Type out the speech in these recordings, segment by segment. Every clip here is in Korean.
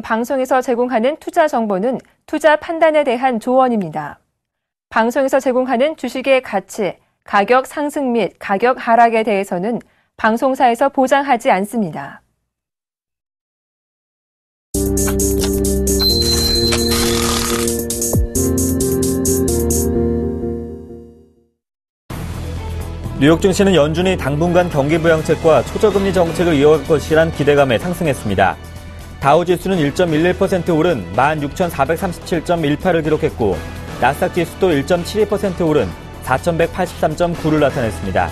지금 방송에서 제공하는 투자 정보는 투자 판단에 대한 조언입니다. 방송에서 제공하는 주식의 가치, 가격 상승 및 가격 하락에 대해서는 방송사에서 보장하지 않습니다. 뉴욕 증시는 연준이 당분간 경기 부양책과 초저금리 정책을 이어갈 것이란 기대감에 상승했습니다. 다우지수는 1.11% 오른 16,437.18을 기록했고 나스닥 지수도 1.72% 오른 4,183.9를 나타냈습니다.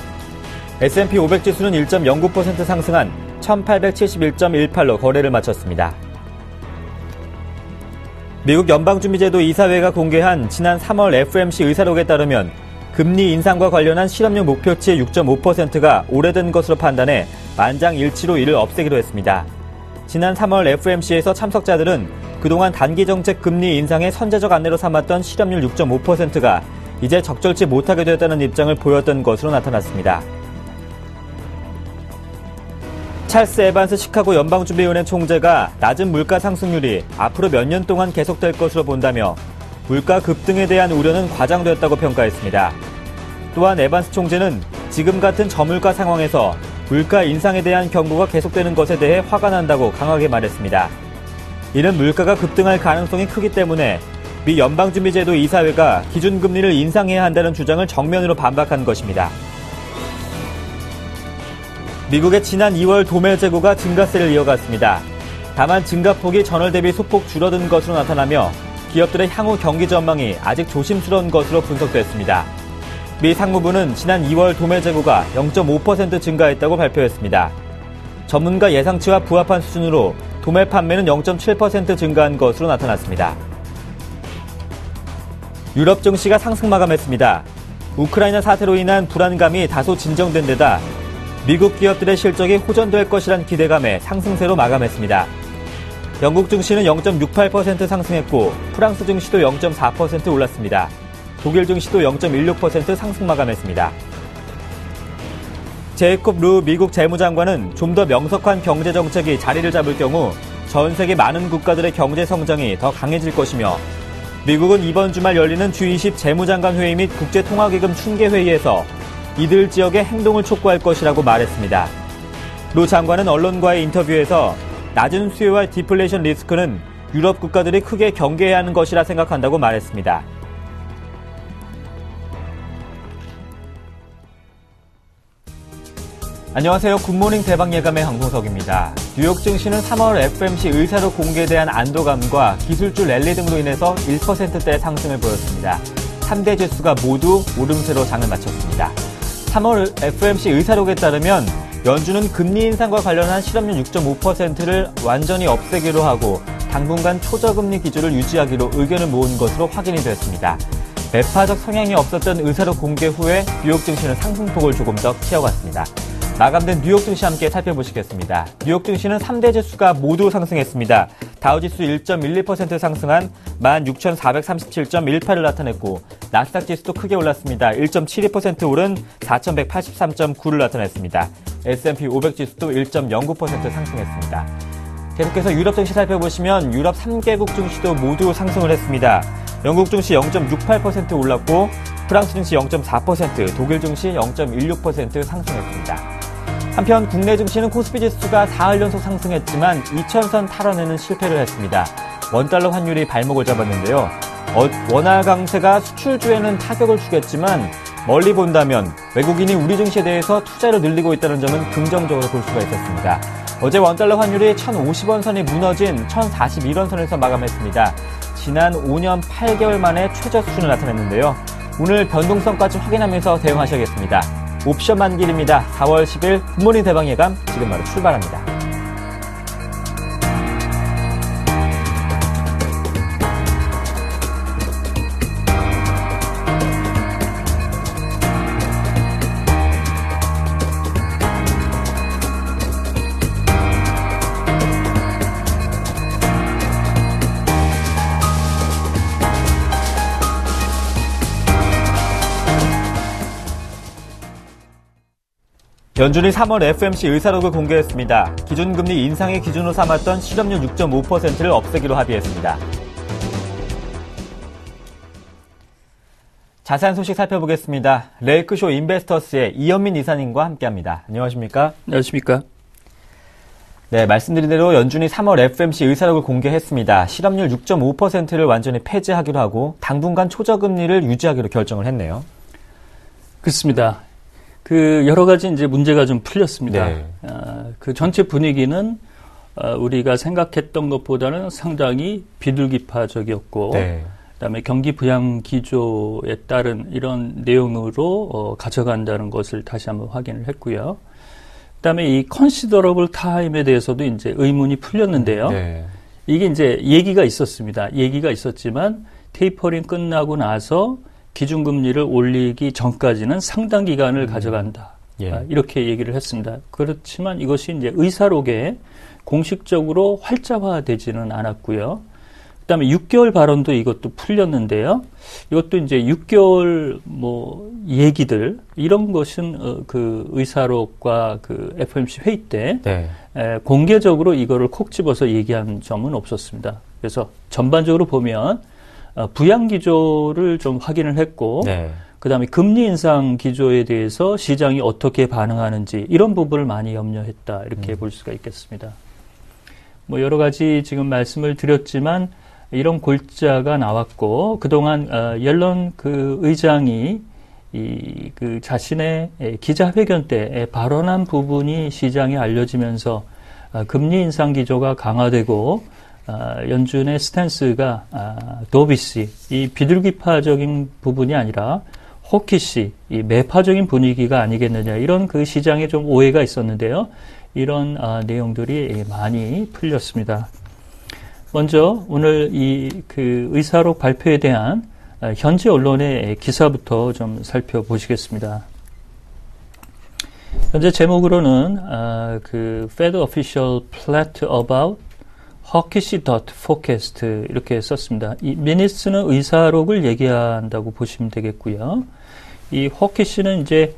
S&P 500 지수는 1.09% 상승한 1,871.18로 거래를 마쳤습니다. 미국 연방준비제도 이사회가 공개한 지난 3월 FOMC 의사록에 따르면 금리 인상과 관련한 실업률 목표치 6.5%가 오래된 것으로 판단해 만장일치로 이를 없애기로 했습니다. 지난 3월 FOMC에서 참석자들은 그동안 단기정책 금리 인상의 선제적 안내로 삼았던 실업률 6.5%가 이제 적절치 못하게 되었다는 입장을 보였던 것으로 나타났습니다. 찰스 에반스 시카고 연방준비위원회 총재가 낮은 물가 상승률이 앞으로 몇 년 동안 계속될 것으로 본다며 물가 급등에 대한 우려는 과장되었다고 평가했습니다. 또한 에반스 총재는 지금 같은 저물가 상황에서 물가 인상에 대한 경고가 계속되는 것에 대해 화가 난다고 강하게 말했습니다. 이는 물가가 급등할 가능성이 크기 때문에 미 연방준비제도 이사회가 기준금리를 인상해야 한다는 주장을 정면으로 반박한 것입니다. 미국의 지난 2월 도매 재고가 증가세를 이어갔습니다. 다만 증가폭이 전월 대비 소폭 줄어든 것으로 나타나며 기업들의 향후 경기 전망이 아직 조심스러운 것으로 분석됐습니다. 미 상무부는 지난 2월 도매 재고가 0.5% 증가했다고 발표했습니다. 전문가 예상치와 부합한 수준으로 도매 판매는 0.7% 증가한 것으로 나타났습니다. 유럽 증시가 상승 마감했습니다. 우크라이나 사태로 인한 불안감이 다소 진정된 데다 미국 기업들의 실적이 호전될 것이란 기대감에 상승세로 마감했습니다. 영국 증시는 0.68% 상승했고 프랑스 증시도 0.4% 올랐습니다. 독일 증시도 0.16% 상승 마감했습니다. 제이콥 루 미국 재무장관은 좀 더 명석한 경제 정책이 자리를 잡을 경우 전 세계 많은 국가들의 경제 성장이 더 강해질 것이며 미국은 이번 주말 열리는 G20 재무장관 회의 및 국제통화기금 충계회의에서 이들 지역의 행동을 촉구할 것이라고 말했습니다. 루 장관은 언론과의 인터뷰에서 낮은 수요와 디플레이션 리스크는 유럽 국가들이 크게 경계해야 하는 것이라 생각한다고 말했습니다. 안녕하세요. 굿모닝 대박예감의 황동석입니다. 뉴욕 증시는 3월 FOMC 의사록 공개에 대한 안도감과 기술주 랠리 등으로 인해서 1%대 상승을 보였습니다. 3대 지수가 모두 오름세로 장을 마쳤습니다. 3월 FOMC 의사록에 따르면 연준은 금리 인상과 관련한 실업률 6.5%를 완전히 없애기로 하고 당분간 초저금리 기조를 유지하기로 의견을 모은 것으로 확인이 됐습니다. 매파적 성향이 없었던 의사록 공개 후에 뉴욕 증시는 상승폭을 조금 더 키워갔습니다. 마감된 뉴욕 증시 함께 살펴보시겠습니다. 뉴욕 증시는 3대 지수가 모두 상승했습니다. 다우지수 1.12% 상승한 16,437.18을 나타냈고 나스닥 지수도 크게 올랐습니다. 1.72% 오른 4,183.9를 나타냈습니다. S&P 500 지수도 1.09% 상승했습니다. 계속해서 유럽 증시 살펴보시면 유럽 3개국 증시도 모두 상승을 했습니다. 영국 증시 0.68% 올랐고 프랑스 증시 0.4%, 독일 증시 0.16% 상승했습니다. 한편 국내 증시는 코스피 지수가 4일 연속 상승했지만 2,000선 탈환에는 실패를 했습니다. 원달러 환율이 발목을 잡았는데요. 원화 강세가 수출주에는 타격을 주겠지만 멀리 본다면 외국인이 우리 증시에 대해서 투자를 늘리고 있다는 점은 긍정적으로 볼 수가 있었습니다. 어제 원달러 환율이 1,050원 선이 무너진 1,041원 선에서 마감했습니다. 지난 5년 8개월 만에 최저 수준을 나타냈는데요. 오늘 변동성까지 확인하면서 대응하셔야겠습니다. 옵션 만길입니다. 4월 10일 굿모닝 대박예감 지금 바로 출발합니다. 연준이 3월 FOMC 의사록을 공개했습니다. 기준금리 인상의 기준으로 삼았던 실업률 6.5%를 없애기로 합의했습니다. 자세한 소식 살펴보겠습니다. 레이크쇼 인베스터스의 이현민 이사님과 함께합니다. 안녕하십니까? 안녕하십니까? 네, 말씀드린 대로 연준이 3월 FOMC 의사록을 공개했습니다. 실업률 6.5%를 완전히 폐지하기로 하고 당분간 초저금리를 유지하기로 결정을 했네요. 그렇습니다. 여러 가지 이제 문제가 좀 풀렸습니다. 네. 그 전체 분위기는 우리가 생각했던 것보다는 상당히 비둘기파적이었고, 네. 그다음에 경기 부양 기조에 따른 이런 내용으로 가져간다는 것을 다시 한번 확인을 했고요. 그다음에 이 considerable time에 대해서도 이제 의문이 풀렸는데요. 네. 이게 이제 얘기가 있었습니다. 얘기가 있었지만 테이퍼링 끝나고 나서 기준금리를 올리기 전까지는 상당 기간을 가져간다. 예. 이렇게 얘기를 했습니다. 그렇지만 이것이 이제 의사록에 공식적으로 활자화되지는 않았고요. 그다음에 6개월 발언도 이것도 풀렸는데요. 이것도 이제 6개월 얘기들 이런 것은 그 의사록과 그 FOMC 회의 때 네. 공개적으로 이거를 콕 집어서 얘기한 점은 없었습니다. 그래서 전반적으로 보면 부양 기조를 좀 확인을 했고, 네. 그다음에 금리 인상 기조에 대해서 시장이 어떻게 반응하는지 이런 부분을 많이 염려했다 이렇게 볼 수가 있겠습니다. 여러 가지 지금 말씀을 드렸지만 이런 골자가 나왔고 그동안 옐런 그 의장이 그 자신의 기자회견 때 발언한 부분이 시장에 알려지면서 금리 인상 기조가 강화되고 연준의 스탠스가 도비시 이 비둘기파적인 부분이 아니라 호키시 이 매파적인 분위기가 아니겠느냐 이런 그 시장에 좀 오해가 있었는데요. 이런 내용들이 많이 풀렸습니다. 먼저 오늘 그 의사록 발표에 대한 현지 언론의 기사부터 좀 살펴보시겠습니다. 현재 제목으로는 그 Fed official plat about hawkish dot forecast 이렇게 썼습니다. 이 미니스는 의사록을 얘기한다고 보시면 되겠고요. 이 hawkish는 이제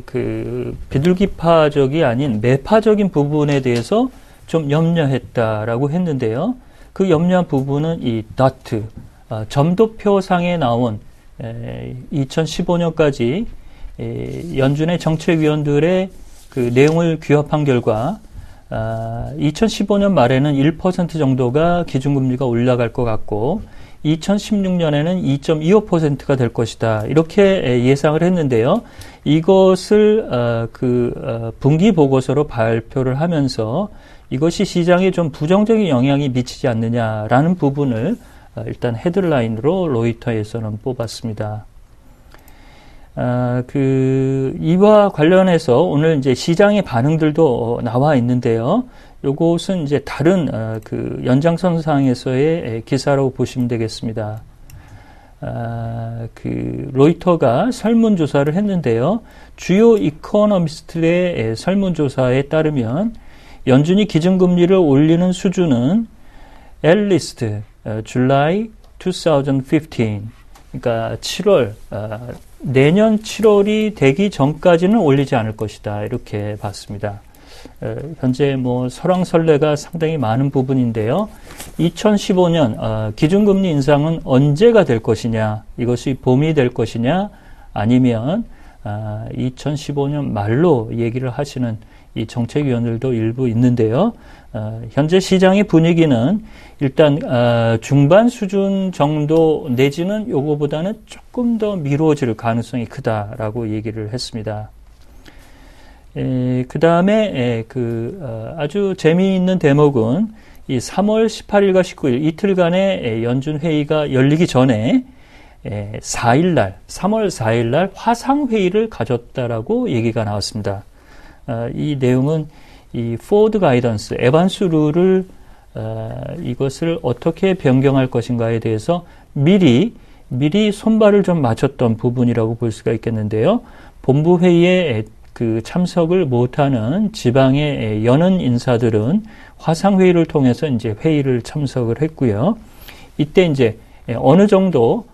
그 비둘기파적이 아닌 매파적인 부분에 대해서 좀 염려했다라고 했는데요. 그 염려한 부분은 이 dot 점도표상에 나온 2015년까지 연준의 정책위원들의 그 내용을 규합한 결과 2015년 말에는 1% 정도가 기준금리가 올라갈 것 같고 2016년에는 2.25%가 될 것이다. 이렇게 예상을 했는데요. 이것을 분기 보고서로 발표를 하면서 이것이 시장에 좀 부정적인 영향이 미치지 않느냐라는 부분을 일단 헤드라인으로 로이터에서는 뽑았습니다. 이와 관련해서 오늘 이제 시장의 반응들도 나와 있는데요. 요것은 이제 다른 그 연장선상에서의 기사라고 보시면 되겠습니다. 그 로이터가 설문조사를 했는데요. 주요 이코노미스트의 설문조사에 따르면 연준이 기준금리를 올리는 수준은 at least July 2015, 그러니까 7월 내년 7월이 되기 전까지는 올리지 않을 것이다. 이렇게 봤습니다. 현재 설왕설래가 상당히 많은 부분인데요. 2015년 기준금리 인상은 언제가 될 것이냐, 이것이 봄이 될 것이냐, 아니면 2015년 말로 얘기를 하시는 이 정책위원들도 일부 있는데요. 현재 시장의 분위기는 일단 중반 수준 정도 내지는 요거보다는 조금 더 미뤄질 가능성이 크다라고 얘기를 했습니다. 그 다음에 아주 재미있는 대목은 이 3월 18일과 19일 이틀간의 연준 회의가 열리기 전에 4일날 3월 4일날 화상회의를 가졌다라고 얘기가 나왔습니다. 이 내용은 이 포워드 가이던스, 에반스 룰을 이것을 어떻게 변경할 것인가에 대해서 미리 손발을 좀 맞췄던 부분이라고 볼 수가 있겠는데요. 본부 회의에 그 참석을 못하는 지방의 연은 인사들은 화상 회의를 통해서 이제 회의를 참석을 했고요. 이때 이제 어느 정도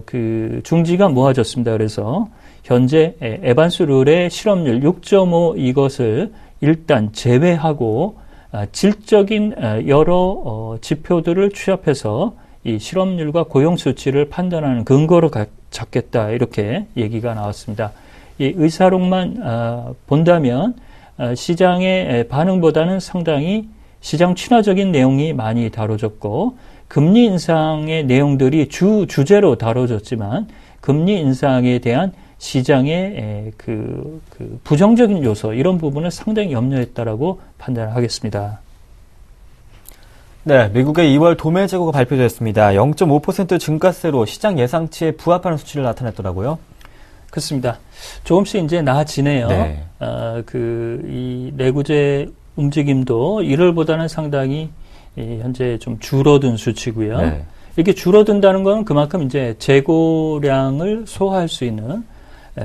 그 중지가 모아졌습니다. 그래서 현재 에반스 룰의 실업률 6.5 이것을 일단 제외하고 질적인 여러 지표들을 취합해서 이 실업률과 고용 수치를 판단하는 근거로 잡겠다 이렇게 얘기가 나왔습니다. 이 의사록만 본다면 시장의 반응보다는 상당히 시장 친화적인 내용이 많이 다뤄졌고 금리 인상의 내용들이 주제로 다뤄졌지만 금리 인상에 대한 시장의 그 부정적인 요소 이런 부분을 상당히 염려했다라고 판단하겠습니다. 네, 미국의 2월 도매 재고가 발표됐습니다. 0.5% 증가세로 시장 예상치에 부합하는 수치를 나타냈더라고요. 그렇습니다. 조금씩 이제 나아지네요. 네. 이 내구재 움직임도 1월보다는 상당히 현재 좀 줄어든 수치고요. 네. 이렇게 줄어든다는 건 그만큼 이제 재고량을 소화할 수 있는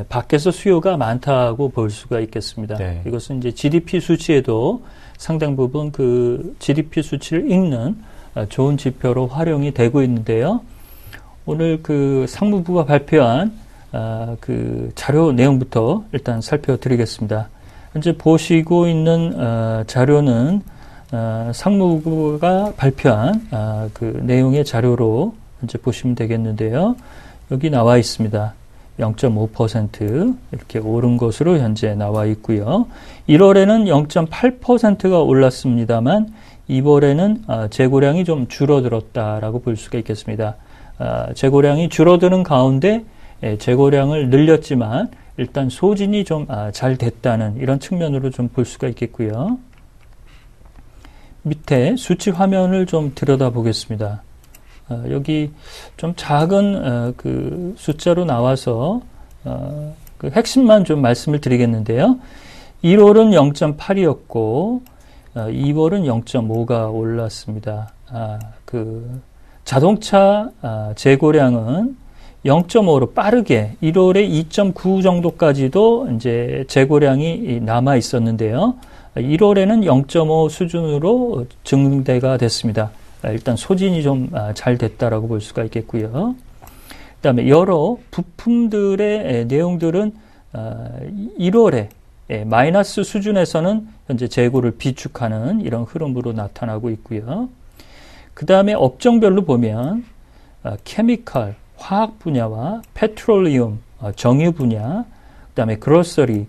밖에서 수요가 많다고 볼 수가 있겠습니다. 네. 이것은 이제 GDP 수치에도 상당 부분 그 GDP 수치를 읽는 좋은 지표로 활용이 되고 있는데요. 오늘 그 상무부가 발표한 그 자료 내용부터 일단 살펴드리겠습니다. 현재 보시고 있는 자료는 상무부가 발표한 그 내용의 자료로 현재 보시면 되겠는데요. 여기 나와 있습니다. 0.5% 이렇게 오른 것으로 현재 나와 있고요. 1월에는 0.8%가 올랐습니다만 2월에는 재고량이 좀 줄어들었다라고 볼 수가 있겠습니다. 재고량이 줄어드는 가운데 재고량을 늘렸지만 일단 소진이 좀 잘 됐다는 이런 측면으로 좀 볼 수가 있겠고요. 밑에 수치 화면을 좀 들여다보겠습니다. 여기 좀 작은 그 숫자로 나와서 그 핵심만 좀 말씀을 드리겠는데요. 1월은 0.8이었고 2월은 0.5가 올랐습니다. 그 자동차 재고량은 0.5로 빠르게 1월에 2.9 정도까지도 이제 재고량이 남아 있었는데요. 1월에는 0.5 수준으로 증대가 됐습니다. 일단 소진이 좀 잘 됐다라고 볼 수가 있겠고요. 그다음에 여러 부품들의 내용들은 1월에 마이너스 수준에서는 현재 재고를 비축하는 이런 흐름으로 나타나고 있고요. 그다음에 업종별로 보면 케미컬, 화학 분야와 페트롤리움, 정유 분야, 그다음에 그로서리,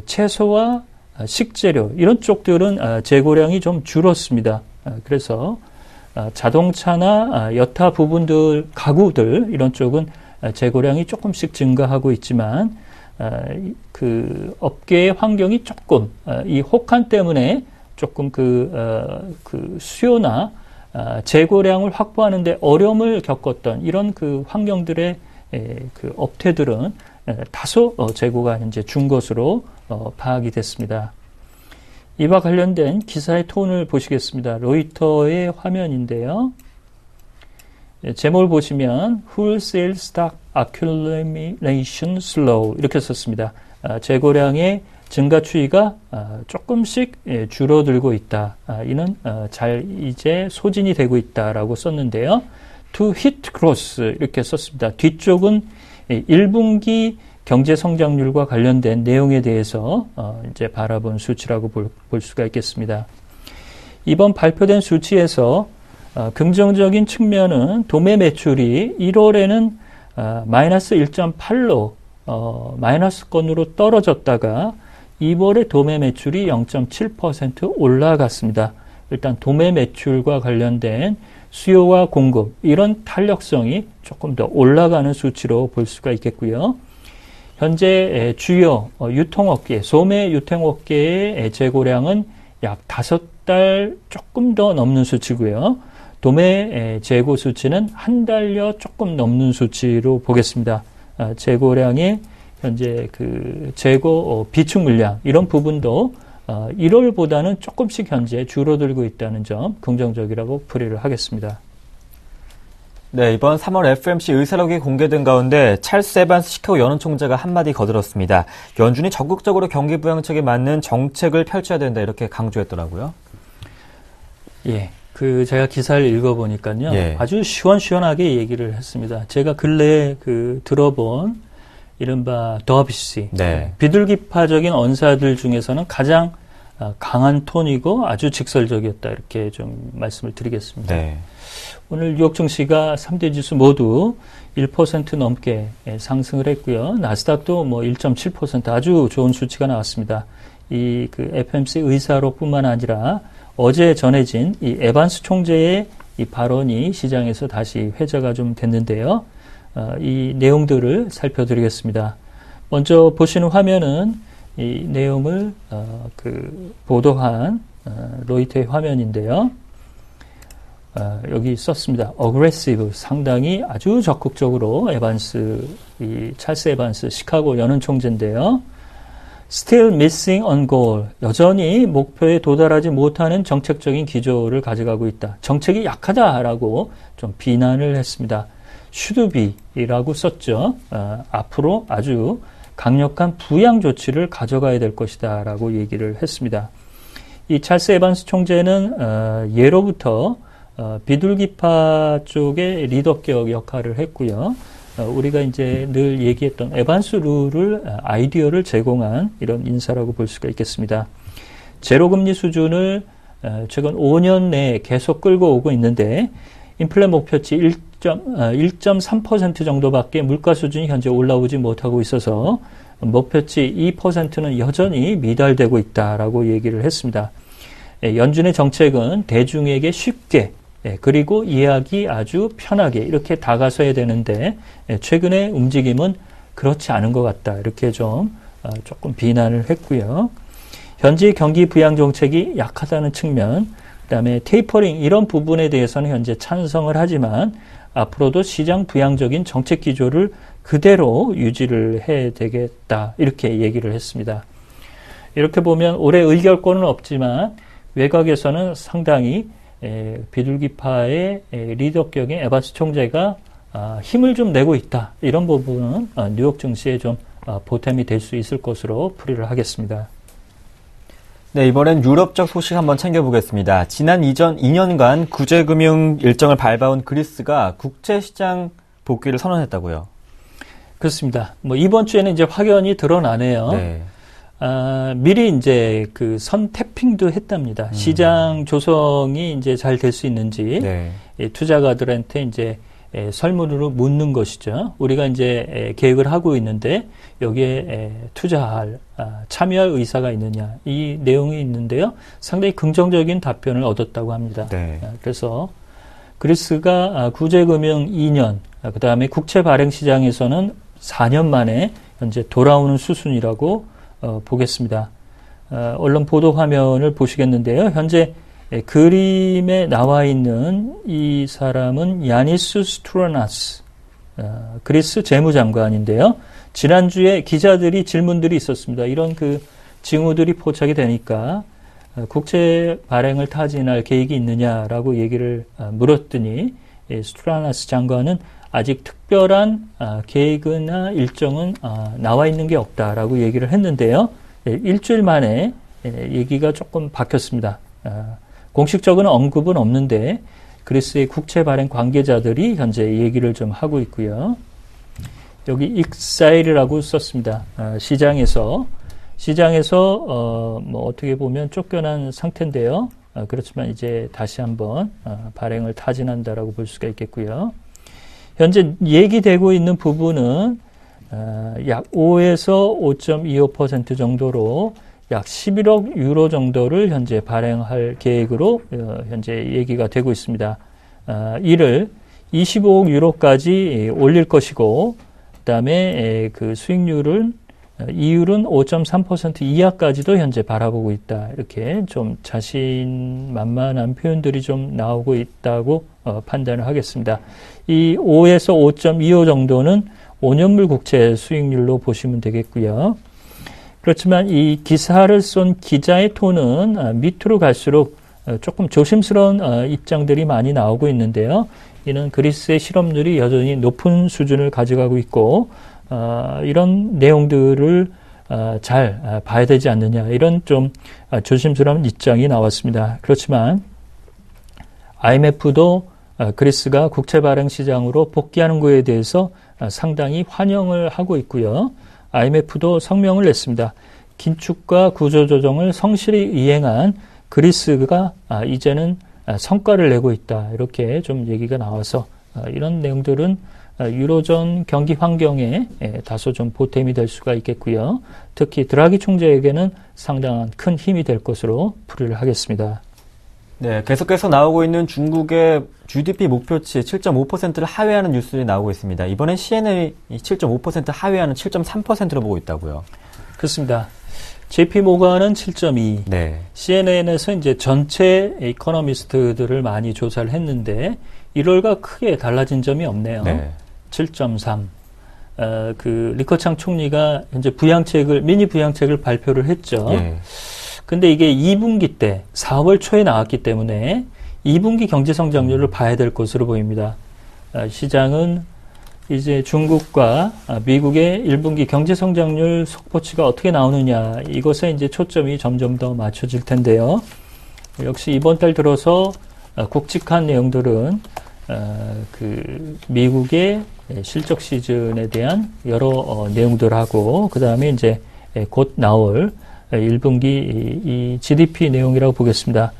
채소와 식재료 이런 쪽들은 재고량이 좀 줄었습니다. 그래서 자동차나 여타 부분들, 가구들 이런 쪽은 재고량이 조금씩 증가하고 있지만 그 업계의 환경이 조금 이 혹한 때문에 조금 그 수요나 재고량을 확보하는 데 어려움을 겪었던 이런 그 환경들의 그 업체들은 다소 재고가 현재 준 것으로 파악이 됐습니다. 이와 관련된 기사의 톤을 보시겠습니다. 로이터의 화면인데요. 제목을 보시면 Wholesale Stock Accumulation Slow 이렇게 썼습니다. 재고량의 증가 추이가 조금씩 줄어들고 있다. 이는 잘 이제 소진이 되고 있다라고 썼는데요. To hit growth 이렇게 썼습니다. 뒤쪽은 1분기 경제 성장률과 관련된 내용에 대해서 이제 바라본 수치라고 볼 수가 있겠습니다. 이번 발표된 수치에서 긍정적인 측면은 도매 매출이 1월에는 마이너스 1.8로 마이너스권으로 떨어졌다가 2월에 도매 매출이 0.7% 올라갔습니다. 일단 도매 매출과 관련된 수요와 공급 이런 탄력성이 조금 더 올라가는 수치로 볼 수가 있겠고요. 현재 주요 유통업계, 소매 유통업계의 재고량은 약 5달 조금 더 넘는 수치고요. 도매 재고 수치는 한 달여 조금 넘는 수치로 보겠습니다. 재고량의 현재 그 재고 비축 물량 이런 부분도 1월보다는 조금씩 현재 줄어들고 있다는 점 긍정적이라고 풀이를 하겠습니다. 네, 이번 3월 FOMC 의사록이 공개된 가운데 찰스 에반스 시카고 연은 총재가 한마디 거들었습니다. 연준이 적극적으로 경기 부양책에 맞는 정책을 펼쳐야 된다 이렇게 강조했더라고요. 예, 제가 기사를 읽어보니까요. 예. 아주 시원시원하게 얘기를 했습니다. 제가 근래에 들어본 이른바 더비시. 네. 비둘기파적인 언사들 중에서는 가장 강한 톤이고 아주 직설적이었다. 이렇게 좀 말씀을 드리겠습니다. 네. 오늘 뉴욕 증시가 3대 지수 모두 1% 넘게 상승을 했고요. 나스닥도 1.7% 아주 좋은 수치가 나왔습니다. 이 FMC 의사로 뿐만 아니라 어제 전해진 이 에반스 총재의 이 발언이 시장에서 다시 회자가 좀 됐는데요. 이 내용들을 살펴드리겠습니다. 먼저 보시는 화면은 이 내용을 보도한 로이터의 화면인데요. 여기 썼습니다. aggressive, 상당히 아주 적극적으로 찰스 에반스 시카고 연은 총재인데요. Still missing on goal. 여전히 목표에 도달하지 못하는 정책적인 기조를 가져가고 있다. 정책이 약하다라고 좀 비난을 했습니다. should be라고 썼죠. 앞으로 아주 강력한 부양 조치를 가져가야 될 것이다 라고 얘기를 했습니다. 이 찰스 에반스 총재는 예로부터 비둘기파 쪽의 리더격 역할을 했고요. 우리가 이제 늘 얘기했던 에반스 룰을 아이디어를 제공한 이런 인사라고 볼 수가 있겠습니다. 제로금리 수준을 최근 5년 내에 계속 끌고 오고 있는데 인플레 목표치 1.3% 정도밖에 물가 수준이 현재 올라오지 못하고 있어서 목표치 2%는 여전히 미달되고 있다라고 얘기를 했습니다. 연준의 정책은 대중에게 쉽게 그리고 이해하기 아주 편하게 이렇게 다가서야 되는데 최근의 움직임은 그렇지 않은 것 같다. 이렇게 조금 비난을 했고요. 현재 경기 부양 정책이 약하다는 측면, 그다음에 테이퍼링 이런 부분에 대해서는 현재 찬성을 하지만 앞으로도 시장 부양적인 정책 기조를 그대로 유지를 해야 되겠다. 이렇게 얘기를 했습니다. 이렇게 보면 올해 의결권은 없지만 외곽에서는 상당히 비둘기파의 리더격인 에반스 총재가 힘을 좀 내고 있다. 이런 부분은 뉴욕 증시에 좀 보탬이 될 수 있을 것으로 풀이를 하겠습니다. 네, 이번엔 유럽적 소식 한번 챙겨보겠습니다. 지난 2년간 구제금융 일정을 밟아온 그리스가 국제시장 복귀를 선언했다고요? 그렇습니다. 이번 주에는 이제 확연히 드러나네요. 네. 미리 이제 선 태핑도 했답니다. 시장 조성이 이제 잘 될 수 있는지 네. 투자가들한테 이제 설문으로 묻는 것이죠. 우리가 이제 계획을 하고 있는데 여기에 참여할 의사가 있느냐 이 내용이 있는데요. 상당히 긍정적인 답변을 얻었다고 합니다. 네. 그래서 그리스가 구제금융 2년, 그 다음에 국채 발행 시장에서는 4년 만에 현재 돌아오는 수순이라고 보겠습니다. 언론 보도 화면을 보시겠는데요. 현재 그림에 나와 있는 이 사람은 야니스 스투라나스, 그리스 재무장관인데요. 지난주에 기자들이 질문들이 있었습니다. 이런 징후들이 포착이 되니까 국채 발행을 타진할 계획이 있느냐라고 얘기를 물었더니 스투라나스 장관은 아직 특별한 계획이나 일정은 나와 있는 게 없다라고 얘기를 했는데요. 일주일 만에 얘기가 조금 바뀌었습니다. 공식적인 언급은 없는데 그리스의 국채 발행 관계자들이 현재 얘기를 좀 하고 있고요. 여기 익사일이라고 썼습니다. 시장에서 어떻게 보면 쫓겨난 상태인데요. 그렇지만 이제 다시 한번 발행을 타진한다라고 볼 수가 있겠고요. 현재 얘기되고 있는 부분은 약 5에서 5.25% 정도로 약 11억 유로 정도를 현재 발행할 계획으로 현재 얘기가 되고 있습니다. 이를 25억 유로까지 올릴 것이고 그다음에 수익률은 이율은 5.3% 이하까지도 현재 바라보고 있다. 이렇게 좀 자신만만한 표현들이 좀 나오고 있다고 판단을 하겠습니다. 이 5에서 5.25 정도는 5년물 국채 수익률로 보시면 되겠고요. 그렇지만 이 기사를 쏜 기자의 톤은 밑으로 갈수록 조금 조심스러운 입장들이 많이 나오고 있는데요. 이는 그리스의 실업률이 여전히 높은 수준을 가져가고 있고 이런 내용들을 잘 봐야 되지 않느냐 이런 좀 조심스러운 입장이 나왔습니다. 그렇지만 IMF도 그리스가 국채 발행 시장으로 복귀하는 것에 대해서 상당히 환영을 하고 있고요. IMF도 성명을 냈습니다. 긴축과 구조조정을 성실히 이행한 그리스가 이제는 성과를 내고 있다. 이렇게 좀 얘기가 나와서 이런 내용들은 유로존 경기 환경에 다소 좀 보탬이 될 수가 있겠고요. 특히 드라기 총재에게는 상당한 큰 힘이 될 것으로 풀이를 하겠습니다. 네, 계속해서 나오고 있는 중국의 GDP 목표치 7.5%를 하회하는 뉴스들이 나오고 있습니다. 이번엔 CNN이 7.5% 하회하는 7.3%로 보고 있다고요. 그렇습니다. JP 모건은 7.2. 네. CNN에서 이제 전체 이코노미스트들을 많이 조사를 했는데 1월과 크게 달라진 점이 없네요. 네. 7.3. 리커창 총리가 현재 미니 부양책을 발표를 했죠. 예. 근데 이게 2분기 때 4월 초에 나왔기 때문에 2분기 경제 성장률을 봐야 될 것으로 보입니다. 시장은 이제 중국과 미국의 1분기 경제 성장률 속보치가 어떻게 나오느냐 이것에 이제 초점이 점점 더 맞춰질 텐데요. 역시 이번 달 들어서 굵직한 내용들은 미국의 실적 시즌에 대한 여러 내용들하고 그 다음에 이제 곧 나올 1분기 이 GDP 내용이라고 보겠습니다.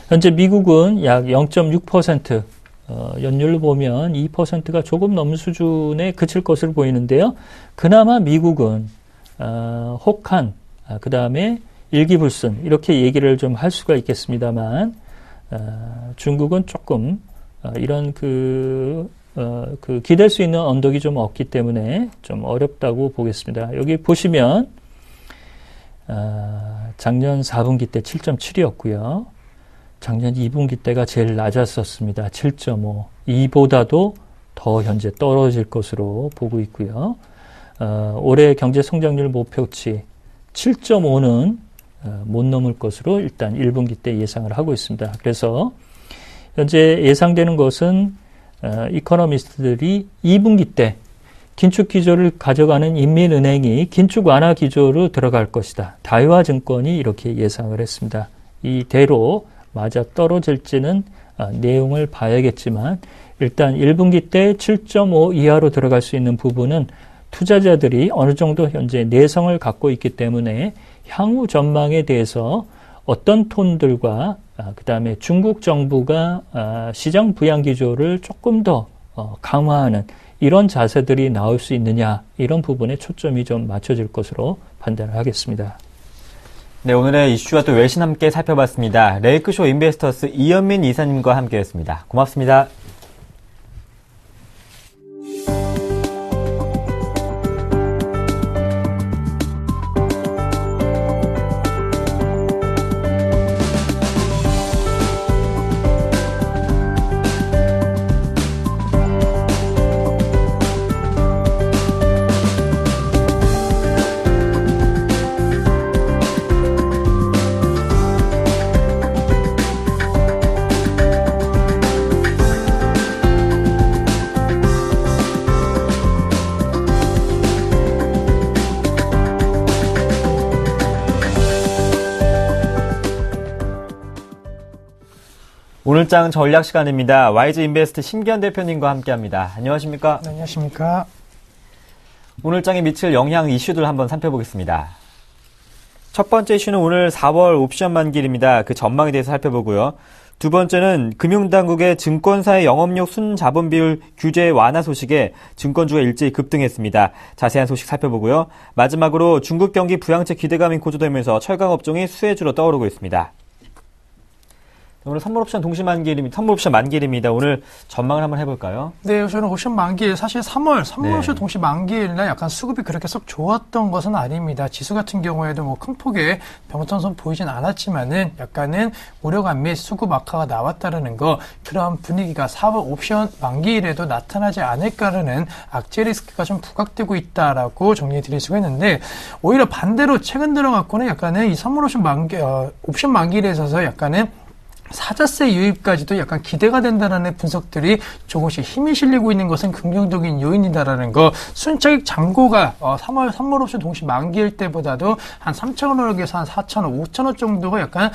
현재 미국은 약 0.6%, 연율로 보면 2%가 조금 넘는 수준에 그칠 것으로 보이는데요. 그나마 미국은 혹한, 그 다음에 일기불순 이렇게 얘기를 좀 할 수가 있겠습니다만 중국은 조금 이런 기댈 수 있는 언덕이 좀 없기 때문에 좀 어렵다고 보겠습니다. 여기 보시면 작년 4분기 때 7.7이었고요. 작년 2분기 때가 제일 낮았었습니다. 7.5. 이보다도 더 현재 떨어질 것으로 보고 있고요. 올해 경제 성장률 목표치 7.5는 못 넘을 것으로 일단 1분기 때 예상을 하고 있습니다. 그래서 현재 예상되는 것은 이코노미스트들이 2분기 때 긴축 기조를 가져가는 인민은행이 긴축 완화 기조로 들어갈 것이다. 다이와증권이 이렇게 예상을 했습니다. 이대로 맞아 떨어질지는 내용을 봐야겠지만 일단 1분기 때 7.5 이하로 들어갈 수 있는 부분은 투자자들이 어느 정도 현재 내성을 갖고 있기 때문에 향후 전망에 대해서 어떤 톤들과 그 다음에 중국 정부가 시장 부양 기조를 조금 더 강화하는 이런 자세들이 나올 수 있느냐 이런 부분에 초점이 좀 맞춰질 것으로 판단을 하겠습니다. 네, 오늘의 이슈와 또 외신 함께 살펴봤습니다. 레이크쇼 인베스터스 이현민 이사님과 함께했습니다. 고맙습니다. 오늘장 전략 시간입니다. YG 인베스트 신기현 대표님과 함께합니다. 안녕하십니까? 네, 안녕하십니까? 오늘장에 미칠 영향 이슈들 한번 살펴보겠습니다. 첫 번째 이슈는 오늘 4월 옵션 만기일입니다. 그 전망에 대해서 살펴보고요. 두 번째는 금융당국의 증권사의 영업용 순자본 비율 규제 완화 소식에 증권주가 일제히 급등했습니다. 자세한 소식 살펴보고요. 마지막으로 중국 경기 부양책 기대감이 고조되면서 철강업종이 수혜주로 떠오르고 있습니다. 오늘 선물옵션 만기일입니다. 오늘 전망을 한번 해볼까요? 네, 저는 옵션 만기일, 사실 3월 선물옵션 동시 만기일날 약간 수급이 그렇게 썩 좋았던 것은 아닙니다. 지수 같은 경우에도 뭐 큰 폭의 병통선 보이진 않았지만은 약간은 우려감 및 수급 악화가 나왔다라는 거, 그런 분위기가 4월 옵션 만기일에도 나타나지 않을까라는 악재 리스크가 좀 부각되고 있다라고 정리해 드릴 수가 있는데, 오히려 반대로 최근 들어갖고는 약간은 이 선물옵션 옵션 만기일에 있어서 약간은 사자세 유입까지도 약간 기대가 된다라는 분석들이 조금씩 힘이 실리고 있는 것은 긍정적인 요인이다라는 거. 순차익 잔고가 3월 선물 옵션 동시 만기일 때보다도 한 3,000원에서 한 4,000원, 5,000원 정도가 약간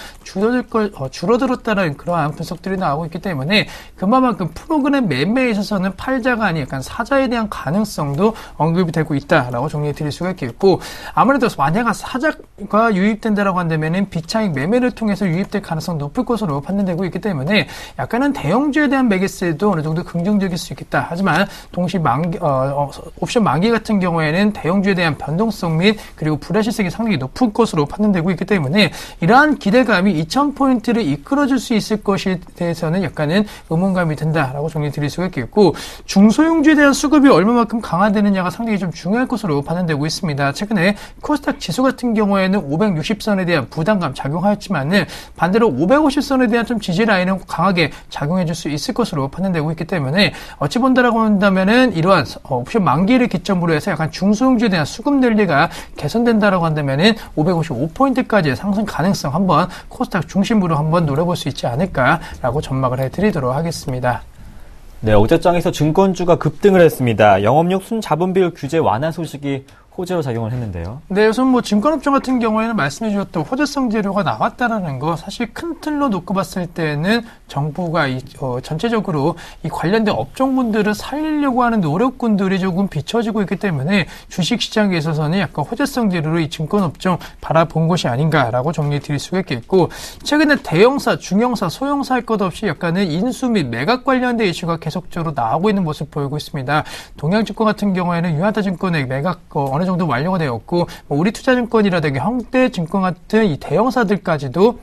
줄어들었다는 그러한 분석들이 나오고 있기 때문에 그만큼 프로그램 매매에 있어서는 팔자가 아닌 약간 사자에 대한 가능성도 언급이 되고 있다라고 정리해 드릴 수가 있겠고, 아무래도 만약 사자가 유입된다라고 한다면은 비차익 매매를 통해서 유입될 가능성 높을 것으로 판단되고 있기 때문에 약간은 대형주에 대한 매개세도 어느 정도 긍정적일 수 있겠다. 하지만 동시 옵션 만기 같은 경우에는 대형주에 대한 변동성 및 그리고 불확실성이 상당히 높을 것으로 판단되고 있기 때문에 이러한 기대감이 2,000포인트를 이끌어줄 수 있을 것에 대해서는 약간은 의문감이 든다라고 정리 드릴 수가 있겠고, 중소형주에 대한 수급이 얼마만큼 강화되느냐가 상당히 좀 중요할 것으로 판단되고 있습니다. 최근에 코스닥 지수 같은 경우에는 560선에 대한 부담감 작용하였지만은 반대로 550선에 대한 좀 지지 라인은 강하게 작용해 줄 수 있을 것으로 판단되고 있기 때문에 어찌 본다라고 한다면은 이러한 옵션 만기를 기점으로 해서 약간 중소형주에 대한 수급 논리가 개선된다라고 한다면은 555포인트까지의 상승 가능성 한번 코스닥 중심으로 한번 노려볼 수 있지 않을까라고 전망을 해드리도록 하겠습니다. 네, 어제장에서 증권주가 급등을 했습니다. 영업용 순자본비율 규제 완화 소식이 호재로 작용을 했는데요. 네, 우선 증권업종 같은 경우에는 말씀해 주셨던 호재성 재료가 나왔다라는 거, 사실 큰 틀로 놓고 봤을 때는 정부가 전체적으로 이 관련된 업종군들을 살리려고 하는 노력군들이 조금 비춰지고 있기 때문에 주식시장에 있어서는 약간 호재성 재료로 이 증권업종 바라본 것이 아닌가라고 정리해 드릴 수가 있겠고, 최근에 대형사, 중형사, 소형사 할 것 없이 약간은 인수 및 매각 관련된 이슈가 계속적으로 나오고 있는 모습 보이고 있습니다. 동양증권 같은 경우에는 유한타증권의 매각 어느 정도 완료가 되었고, 우리투자증권이라든가 현대증권 같은 이 대형사들까지도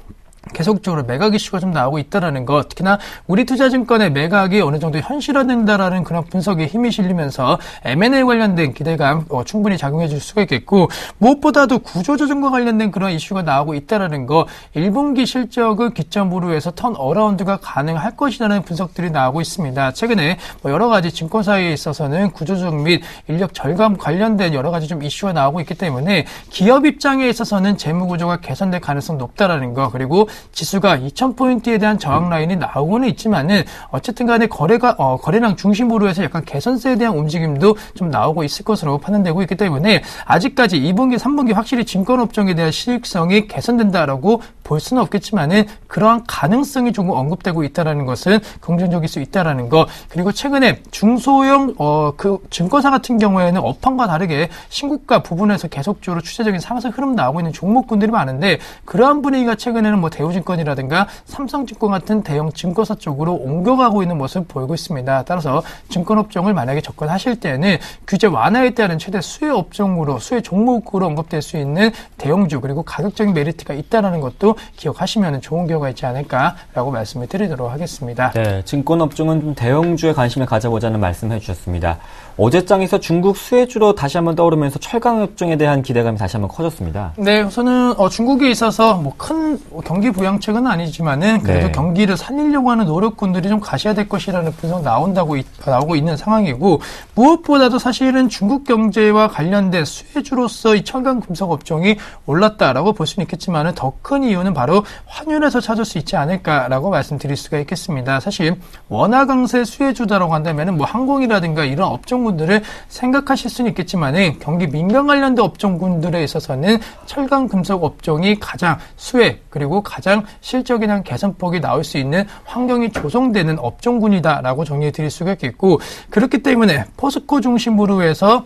계속적으로 매각 이슈가 좀 나오고 있다라는 것, 특히나 우리투자증권의 매각이 어느 정도 현실화된다라는 그런 분석에 힘이 실리면서 M&A 관련된 기대감 충분히 작용해 줄 수가 있겠고, 무엇보다도 구조조정과 관련된 그런 이슈가 나오고 있다라는 거, 1분기 실적을 기점으로 해서 턴어라운드가 가능할 것이라는 분석들이 나오고 있습니다. 최근에 여러 가지 증권사에 있어서는 구조조정 및 인력 절감 관련된 여러 가지 좀 이슈가 나오고 있기 때문에 기업 입장에 있어서는 재무구조가 개선될 가능성 높다라는 거, 그리고 지수가 2,000포인트에 대한 저항 라인이 나오고는 있지만은 어쨌든 간에 거래량 중심으로 해서 약간 개선세에 대한 움직임도 좀 나오고 있을 것으로 판단되고 있기 때문에 아직까지 2분기, 3분기 확실히 증권업종에 대한 수익성이 개선된다라고 볼 수는 없겠지만은 그러한 가능성이 조금 언급되고 있다라는 것은 긍정적일 수 있다라는 거, 그리고 최근에 중소형 그 증권사 같은 경우에는 업황과 다르게 신고가 부분에서 계속적으로 추세적인 상승 흐름 나오고 있는 종목군들이 많은데, 그러한 분위기가 최근에는 대우증권이라든가 삼성증권 같은 대형 증권사 쪽으로 옮겨가고 있는 모습을 보이고 있습니다. 따라서 증권업종을 만약에 접근하실 때는 규제 완화에 따른 최대 수혜 업종으로, 수혜 종목으로 언급될 수 있는 대형주, 그리고 가격적인 메리트가 있다는 것도 기억하시면 좋은 결과가 있지 않을까라고 말씀을 드리도록 하겠습니다. 네, 증권업종은 좀 대형주에 관심을 가져보자는 말씀을 해주셨습니다. 어제장에서 중국 수혜주로 다시 한번 떠오르면서 철강업종에 대한 기대감이 다시 한번 커졌습니다. 네, 우선은 중국에 있어서 큰 경기 부양책은 아니지만은 그래도 경기를 살리려고 하는 노력군들이 좀 가셔야 될 것이라는 분석 나오고 있는 상황이고, 무엇보다도 사실은 중국 경제와 관련된 수혜주로서 이 철강 금속 업종이 올랐다라고 볼 수는 있겠지만은 더 큰 이유는 바로 환율에서 찾을 수 있지 않을까라고 말씀드릴 수가 있겠습니다. 사실 원화 강세 수혜주다라고 한다면은 항공이라든가 이런 업종군들을 생각하실 수는 있겠지만은 경기 민감 관련된 업종군들에 있어서는 철강 금속 업종이 가장 수혜, 그리고 가장 실적이나 개선폭이 나올 수 있는 환경이 조성되는 업종군이다라고 정리해 드릴 수가 있겠고, 그렇기 때문에 포스코 중심으로 해서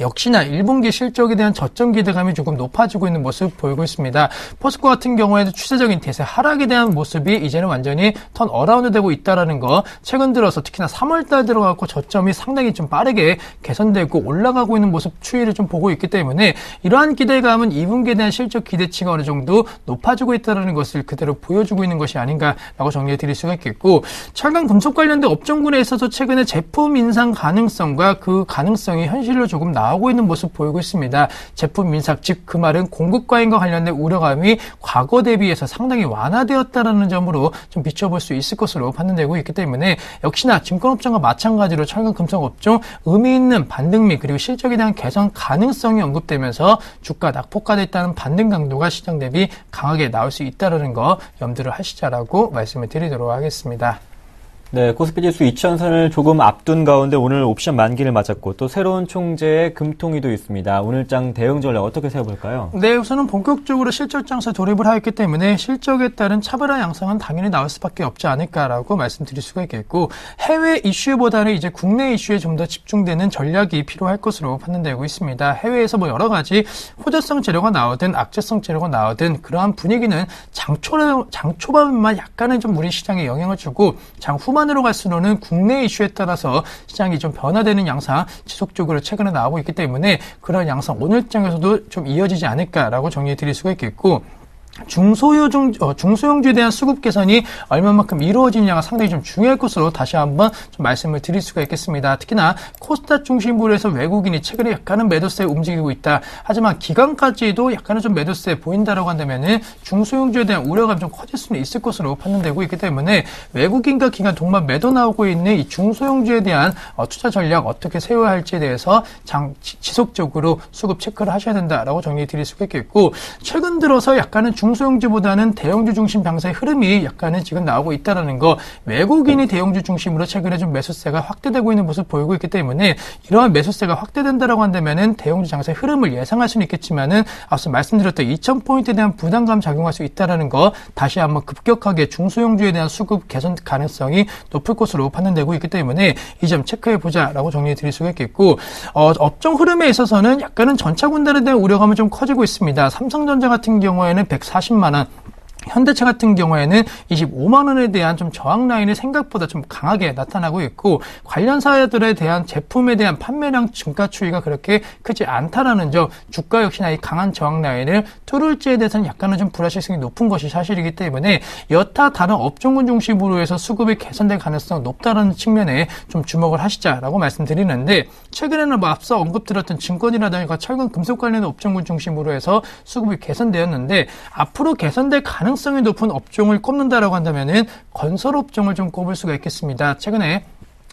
역시나 1분기 실적에 대한 저점 기대감이 조금 높아지고 있는 모습 보이고 있습니다. 포스코 같은 경우에도 추세적인 대세 하락에 대한 모습이 이제는 완전히 턴 어라운드 되고 있다라는 거, 최근 들어서 특히나 3월달 들어가고 저점이 상당히 좀 빠르게 개선되고 올라가고 있는 모습 추이를 좀 보고 있기 때문에 이러한 기대감은 2분기에 대한 실적 기대치가 어느 정도 높아지고 있다는 것을 그대로 보여주고 있는 것이 아닌가라고 정리해 드릴 수가 있겠고, 철강 금속 관련된 업종군에 있어서 최근에 제품 인상 가능성과 그 가능성이 현실로 조금 나오고 있는 모습 보이고 있습니다. 제품 민삭, 즉 그 말은 공급 과잉과 관련된 우려감이 과거 대비해서 상당히 완화되었다는 점으로 좀 비춰볼 수 있을 것으로 판단되고 있기 때문에 역시나 증권업종과 마찬가지로 철강 금속업종 의미 있는 반등미 그리고 실적에 대한 개선 가능성이 언급되면서 주가 낙폭화돼 있다는 반등 강도가 시장 대비 강하게 나올 수 있다는 거 염두를 하시자라고 말씀을 드리도록 하겠습니다. 네, 코스피 지수 2,000선을 조금 앞둔 가운데 오늘 옵션 만기를 맞았고 또 새로운 총재의 금통위도 있습니다. 오늘장 대응 전략 어떻게 세워볼까요? 네, 우선은 본격적으로 실적 장세 돌입을 하였기 때문에 실적에 따른 차별화 양상은 당연히 나올 수밖에 없지 않을까라고 말씀드릴 수가 있겠고 해외 이슈보다는 이제 국내 이슈에 좀 더 집중되는 전략이 필요할 것으로 판단되고 있습니다. 해외에서 뭐 여러 가지 호재성 재료가 나오든 악재성 재료가 나오든 그러한 분위기는 장 초반만 약간은 좀 우리 시장에 영향을 주고 장 후반으로 갈수록은 국내 이슈에 따라서 시장이 좀 변화되는 양상 지속적으로 최근에 나오고 있기 때문에 그런 양상 오늘 장에서도 좀 이어지지 않을까라고 정리해 드릴 수가 있겠고 중소형주에 대한 수급 개선이 얼마만큼 이루어지느냐가 상당히 좀 중요할 것으로 다시 한번 좀 말씀을 드릴 수가 있겠습니다. 특히나 코스닥 중심부로 해서 외국인이 최근에 약간은 매도세에 움직이고 있다. 하지만 기관까지도 약간은 좀 매도세에 보인다라고 한다면은 중소형주에 대한 우려감이 좀 커질 수는 있을 것으로 판단되고 있기 때문에 외국인과 기관 동반 매도 나오고 있는 이 중소형주에 대한 투자 전략 어떻게 세워야 할지에 대해서 지속적으로 수급 체크를 하셔야 된다라고 정리해 드릴 수가 있겠고 최근 들어서 약간은 중소형주보다는 대형주 중심 방사의 흐름이 약간은 지금 나오고 있다는 거 외국인이 대형주 중심으로 최근에 좀 매수세가 확대되고 있는 모습 보이고 있기 때문에 이러한 매수세가 확대된다라고 한다면은 대형주 장세의 흐름을 예상할 수는 있겠지만은 앞서 말씀드렸던 2,000포인트에 대한 부담감 작용할 수 있다는 거 다시 한번 급격하게 중소형주에 대한 수급 개선 가능성이 높을 것으로 판단되고 있기 때문에 이 점 체크해보자라고 정리해 드릴 수가 있겠고 업종 흐름에 있어서는 약간은 전차군단에 대한 우려감은 좀 커지고 있습니다. 삼성전자 같은 경우에는 140만 원 현대차 같은 경우에는 25만 원에 대한 좀 저항 라인이 생각보다 좀 강하게 나타나고 있고 관련사들에 대한 제품에 대한 판매량 증가 추이가 그렇게 크지 않다라는 점 주가 역시나 이 강한 저항 라인을 뚫을지에 대해서는 약간은 좀 불확실성이 높은 것이 사실이기 때문에 여타 다른 업종군 중심으로 해서 수급이 개선될 가능성이 높다는 측면에 좀 주목을 하시자라고 말씀드리는데 최근에는 뭐 앞서 언급드렸던 증권이라든가 철강 금속 관련 업종군 중심으로 해서 수급이 개선되었는데 앞으로 개선될 가능성이 높은 업종을 꼽는다라고 한다면은 건설 업종을 좀 꼽을 수가 있겠습니다. 최근에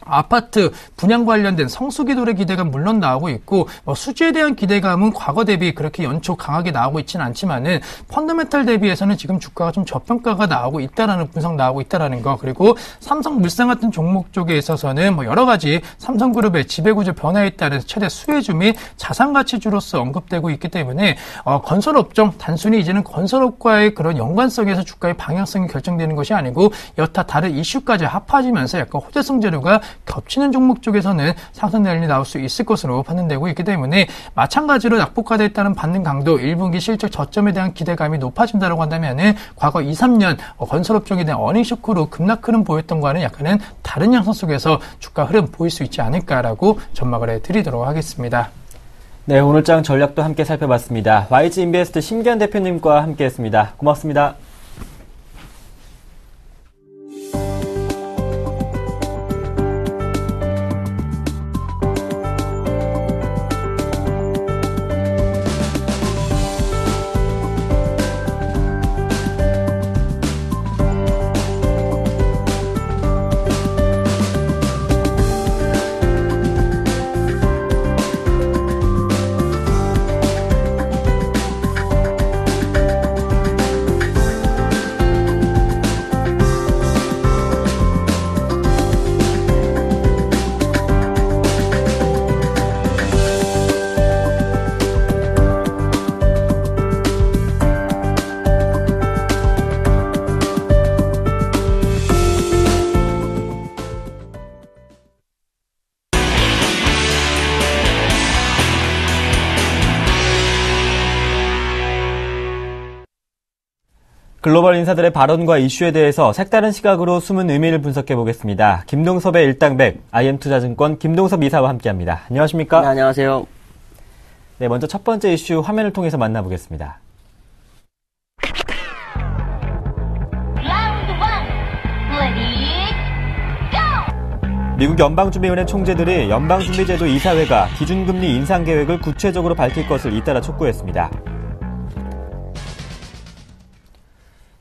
아파트 분양 관련된 성수기돌의 기대감 물론 나오고 있고 수지에 대한 기대감은 과거 대비 그렇게 연초 강하게 나오고 있지는 않지만은 펀더멘탈 대비해서는 지금 주가가 좀 저평가가 나오고 있다라는 분석 나오고 있다라는 거 그리고 삼성물산 같은 종목 쪽에 있어서는 뭐 여러 가지 삼성그룹의 지배구조 변화에 따른 최대 수혜주 및 자산가치주로서 언급되고 있기 때문에 건설업종 단순히 이제는 건설업과의 그런 연관성에서 주가의 방향성이 결정되는 것이 아니고 여타 다른 이슈까지 합해지면서 약간 호재성 재료가 겹치는 종목 쪽에서는 상승 내용이 나올 수 있을 것으로 판단되고 있기 때문에 마찬가지로 낙폭화되어 있다는 반등 강도 1분기 실적 저점에 대한 기대감이 높아진다고 한다면은 과거 2, 3년 건설업종에 대한 어닝 쇼크로 급락 흐름 보였던 거와는 약간은 다른 양상 속에서 주가 흐름 보일 수 있지 않을까라고 전망을 해드리도록 하겠습니다. 네, 오늘장 전략도 함께 살펴봤습니다. YG 인베스트 심기현 대표님과 함께했습니다. 고맙습니다. 글로벌 인사들의 발언과 이슈에 대해서 색다른 시각으로 숨은 의미를 분석해 보겠습니다. 김동섭의 일당백, IM투자증권 김동섭 이사와 함께합니다. 안녕하십니까? 네, 안녕하세요. 네, 먼저 첫 번째 이슈 화면을 통해서 만나보겠습니다. 라운드 1, 레디, 고! 미국 연방준비은행 총재들이 연방준비제도 이사회가 기준금리 인상 계획을 구체적으로 밝힐 것을 잇따라 촉구했습니다.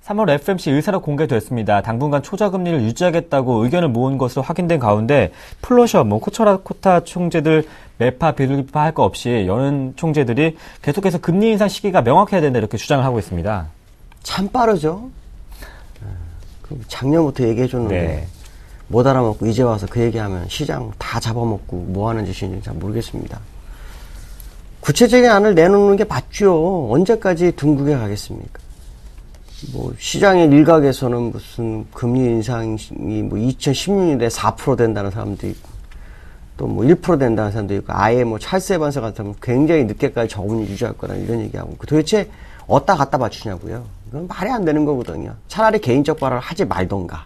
3월 FMC 의사록 공개됐습니다. 당분간 초저금리를 유지하겠다고 의견을 모은 것으로 확인된 가운데 플러셔, 코처라코타 총재들 매파 비둘기파 할 거 없이 여는 총재들이 계속해서 금리 인상 시기가 명확해야 된다 이렇게 주장을 하고 있습니다. 참 빠르죠. 작년부터 얘기해줬는데 네. 못 알아먹고 이제 와서 그 얘기하면 시장 다 잡아먹고 뭐 하는 짓인지 잘 모르겠습니다. 구체적인 안을 내놓는 게 맞죠. 언제까지 둥국에 가겠습니까? 뭐 시장의 일각에서는 무슨 금리 인상이 뭐 2016년에 4% 된다는 사람도 있고 또 뭐 1% 된다는 사람도 있고 아예 뭐 찰스 에반스 같으면 굉장히 늦게까지 저금리 유지할 거라 이런 얘기하고 도대체 어디다 갖다 맞추냐고요. 이건 말이 안 되는 거거든요. 차라리 개인적 발언을 하지 말던가.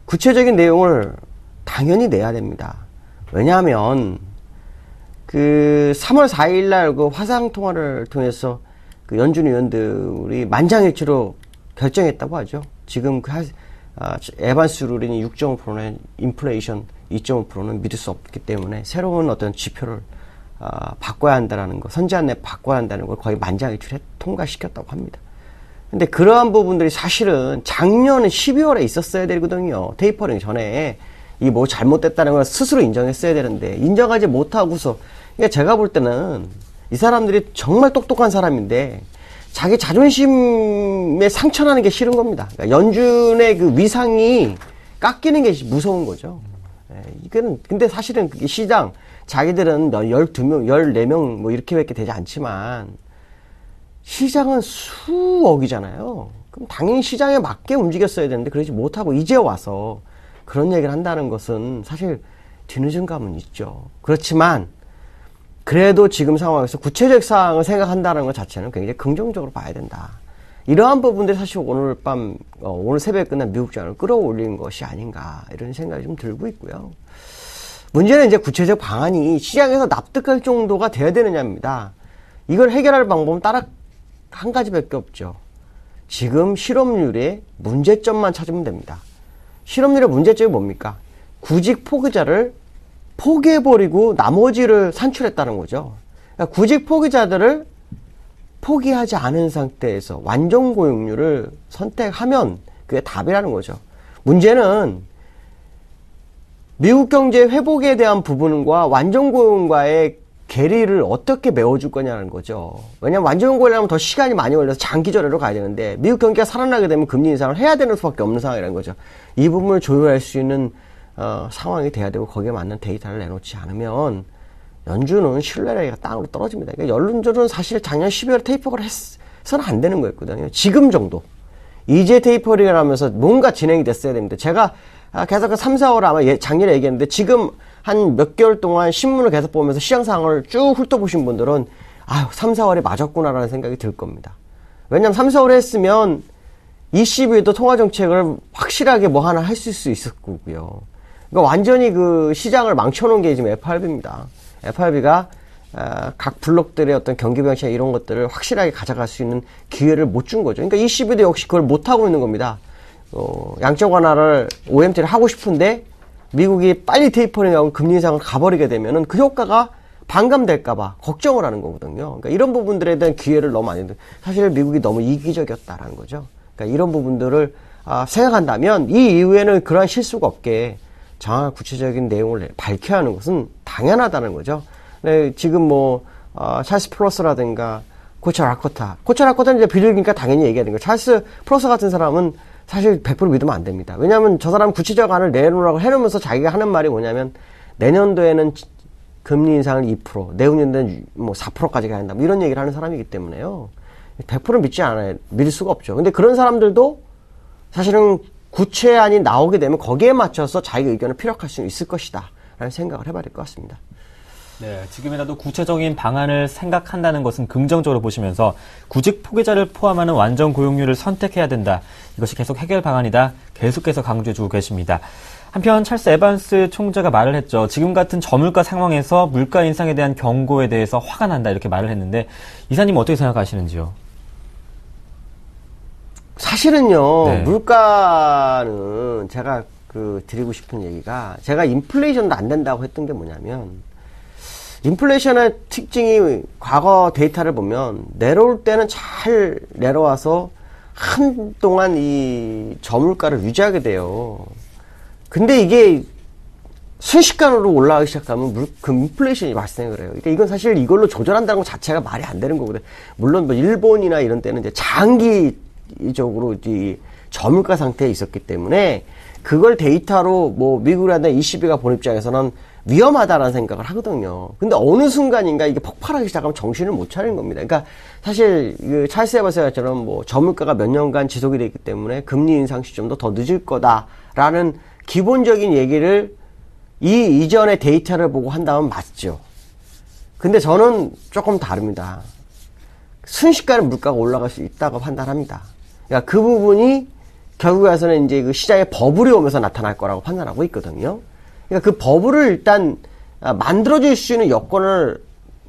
구체적인 내용을 당연히 내야 됩니다. 왜냐하면 그 3월 4일 날 그 화상 통화를 통해서 그 연준 의원들이 만장일치로 결정했다고 하죠. 지금 그 에반스 룰이 6.5%는 인플레이션 2.5%는 믿을 수 없기 때문에 새로운 어떤 지표를 바꿔야 한다는 거, 선제안내 바꿔야 한다는 걸 거의 만장일치로 통과시켰다고 합니다. 근데 그러한 부분들이 사실은 작년 12월에 있었어야 되거든요. 테이퍼링 전에 이 뭐 잘못됐다는 걸 스스로 인정했어야 되는데 인정하지 못하고서 그러니까 제가 볼 때는 이 사람들이 정말 똑똑한 사람인데 자기 자존심에 상처나는 게 싫은 겁니다. 그러니까 연준의 그 위상이 깎이는 게 무서운 거죠. 이거는 근데 사실은 시장 자기들은 12명, 14명 뭐 이렇게밖에 되지 않지만 시장은 수억이잖아요. 그럼 당연히 시장에 맞게 움직였어야 되는데 그러지 못하고 이제 와서 그런 얘기를 한다는 것은 사실 뒤늦은 감은 있죠. 그렇지만 그래도 지금 상황에서 구체적 사항을 생각한다는 것 자체는 굉장히 긍정적으로 봐야 된다. 이러한 부분들이 사실 오늘 밤, 오늘 새벽에 끝난 미국 장을 끌어올린 것이 아닌가 이런 생각이 좀 들고 있고요. 문제는 이제 구체적 방안이 시장에서 납득할 정도가 돼야 되느냐입니다. 이걸 해결할 방법은 따라 한 가지밖에 없죠. 지금 실업률의 문제점만 찾으면 됩니다. 실업률의 문제점이 뭡니까? 구직 포기자를 포기해버리고 나머지를 산출했다는 거죠. 그러니까 구직 포기자들을 포기하지 않은 상태에서 완전 고용률을 선택하면 그게 답이라는 거죠. 문제는 미국 경제 회복에 대한 부분과 완전 고용과의 괴리를 어떻게 메워줄 거냐는 거죠. 왜냐하면 완전 고용하려면 더 시간이 많이 걸려서 장기적으로 가야 되는데 미국 경기가 살아나게 되면 금리 인상을 해야 되는 수밖에 없는 상황이라는 거죠. 이 부분을 조율할 수 있는 상황이 돼야 되고 거기에 맞는 데이터를 내놓지 않으면 연준은 신뢰가 땅으로 떨어집니다. 그러니까 연준은 사실 작년 12월에 테이퍼를 해서는 안 되는 거였거든요. 지금 정도. 이제 테이퍼링을 하면서 뭔가 진행이 됐어야 되는데 제가 계속 3, 4월 아마 작년에 얘기했는데 지금 한 몇 개월 동안 신문을 계속 보면서 시장 상황을 쭉 훑어보신 분들은 아유 3, 4월에 맞았구나라는 생각이 들 겁니다. 왜냐하면 3, 4월에 했으면 ECB도 통화정책을 확실하게 뭐 하나 할 수 있을 거고요. 그러니까 완전히 그 시장을 망쳐놓은 게 지금 FRB입니다. FRB가 각 블록들의 어떤 경기 방식 이런 것들을 확실하게 가져갈 수 있는 기회를 못 준 거죠. 그러니까 ECB도 역시 그걸 못 하고 있는 겁니다. 양적 완화를 OMT를 하고 싶은데 미국이 빨리 테이퍼링하고 금리 인상을 가버리게 되면은 그 효과가 반감될까봐 걱정을 하는 거거든요. 그러니까 이런 부분들에 대한 기회를 너무 많이 사실 미국이 너무 이기적이었다라는 거죠. 그러니까 이런 부분들을 생각한다면 이 이후에는 그러한 실수가 없게 정확한 구체적인 내용을 밝혀야 하는 것은 당연하다는 거죠. 네, 지금 뭐 찰스 플러스라든가 코처 라코타는 이제 비둘기니까 당연히 얘기해야 되는 거예요. 찰스 플러스 같은 사람은 사실 100% 믿으면 안 됩니다. 왜냐하면 저 사람 구체적 안을 내놓으라고 해놓으면서 자기가 하는 말이 뭐냐면 내년도에는 금리 인상을 2%, 내후년도에는 뭐 4%까지 가야 한다. 뭐 이런 얘기를 하는 사람이기 때문에요. 100% 믿지 않아요. 믿을 수가 없죠. 근데 그런 사람들도 사실은 구체안이 나오게 되면 거기에 맞춰서 자기 의견을 피력할 수 있을 것이다. 라는 생각을 해봐야 될 것 같습니다. 네, 지금이라도 구체적인 방안을 생각한다는 것은 긍정적으로 보시면서 구직 포기자를 포함하는 완전 고용률을 선택해야 된다. 이것이 계속 해결 방안이다. 계속해서 강조해주고 계십니다. 한편 찰스 에반스 총재가 말을 했죠. 지금 같은 저물가 상황에서 물가 인상에 대한 경고에 대해서 화가 난다 이렇게 말을 했는데 이사님 어떻게 생각하시는지요? 사실은요. 네. 물가는 제가 드리고 싶은 얘기가, 제가 인플레이션도 안 된다고 했던 게 뭐냐면, 인플레이션의 특징이 과거 데이터를 보면 내려올 때는 잘 내려와서 한동안 이 저물가를 유지하게 돼요. 근데 이게 순식간으로 올라가기 시작하면 그 인플레이션이 발생을 해요. 그러니까 이건 사실 이걸로 조절한다는 것 자체가 말이 안 되는 거거든요. 물론 뭐 일본이나 이런 때는 이제 장기적으로 이 저물가 상태에 있었기 때문에 그걸 데이터로 뭐 미국이라든가 ECB가 본 입장에서는 위험하다라는 생각을 하거든요. 근데 어느 순간인가 이게 폭발하기 시작하면 정신을 못 차리는 겁니다. 그러니까 사실 그 찰스 에버스처럼 뭐 저물가가 몇 년간 지속이 되기 때문에 금리 인상 시점도 더 늦을 거다라는 기본적인 얘기를 이 이전의 데이터를 보고 한다면 맞죠. 근데 저는 조금 다릅니다. 순식간에 물가가 올라갈 수 있다고 판단합니다. 그러니까 그 부분이 결국에서는 이제 그 시장에 버블이 오면서 나타날 거라고 판단하고 있거든요. 그러니까 그 버블을 일단 만들어줄 수 있는 여건을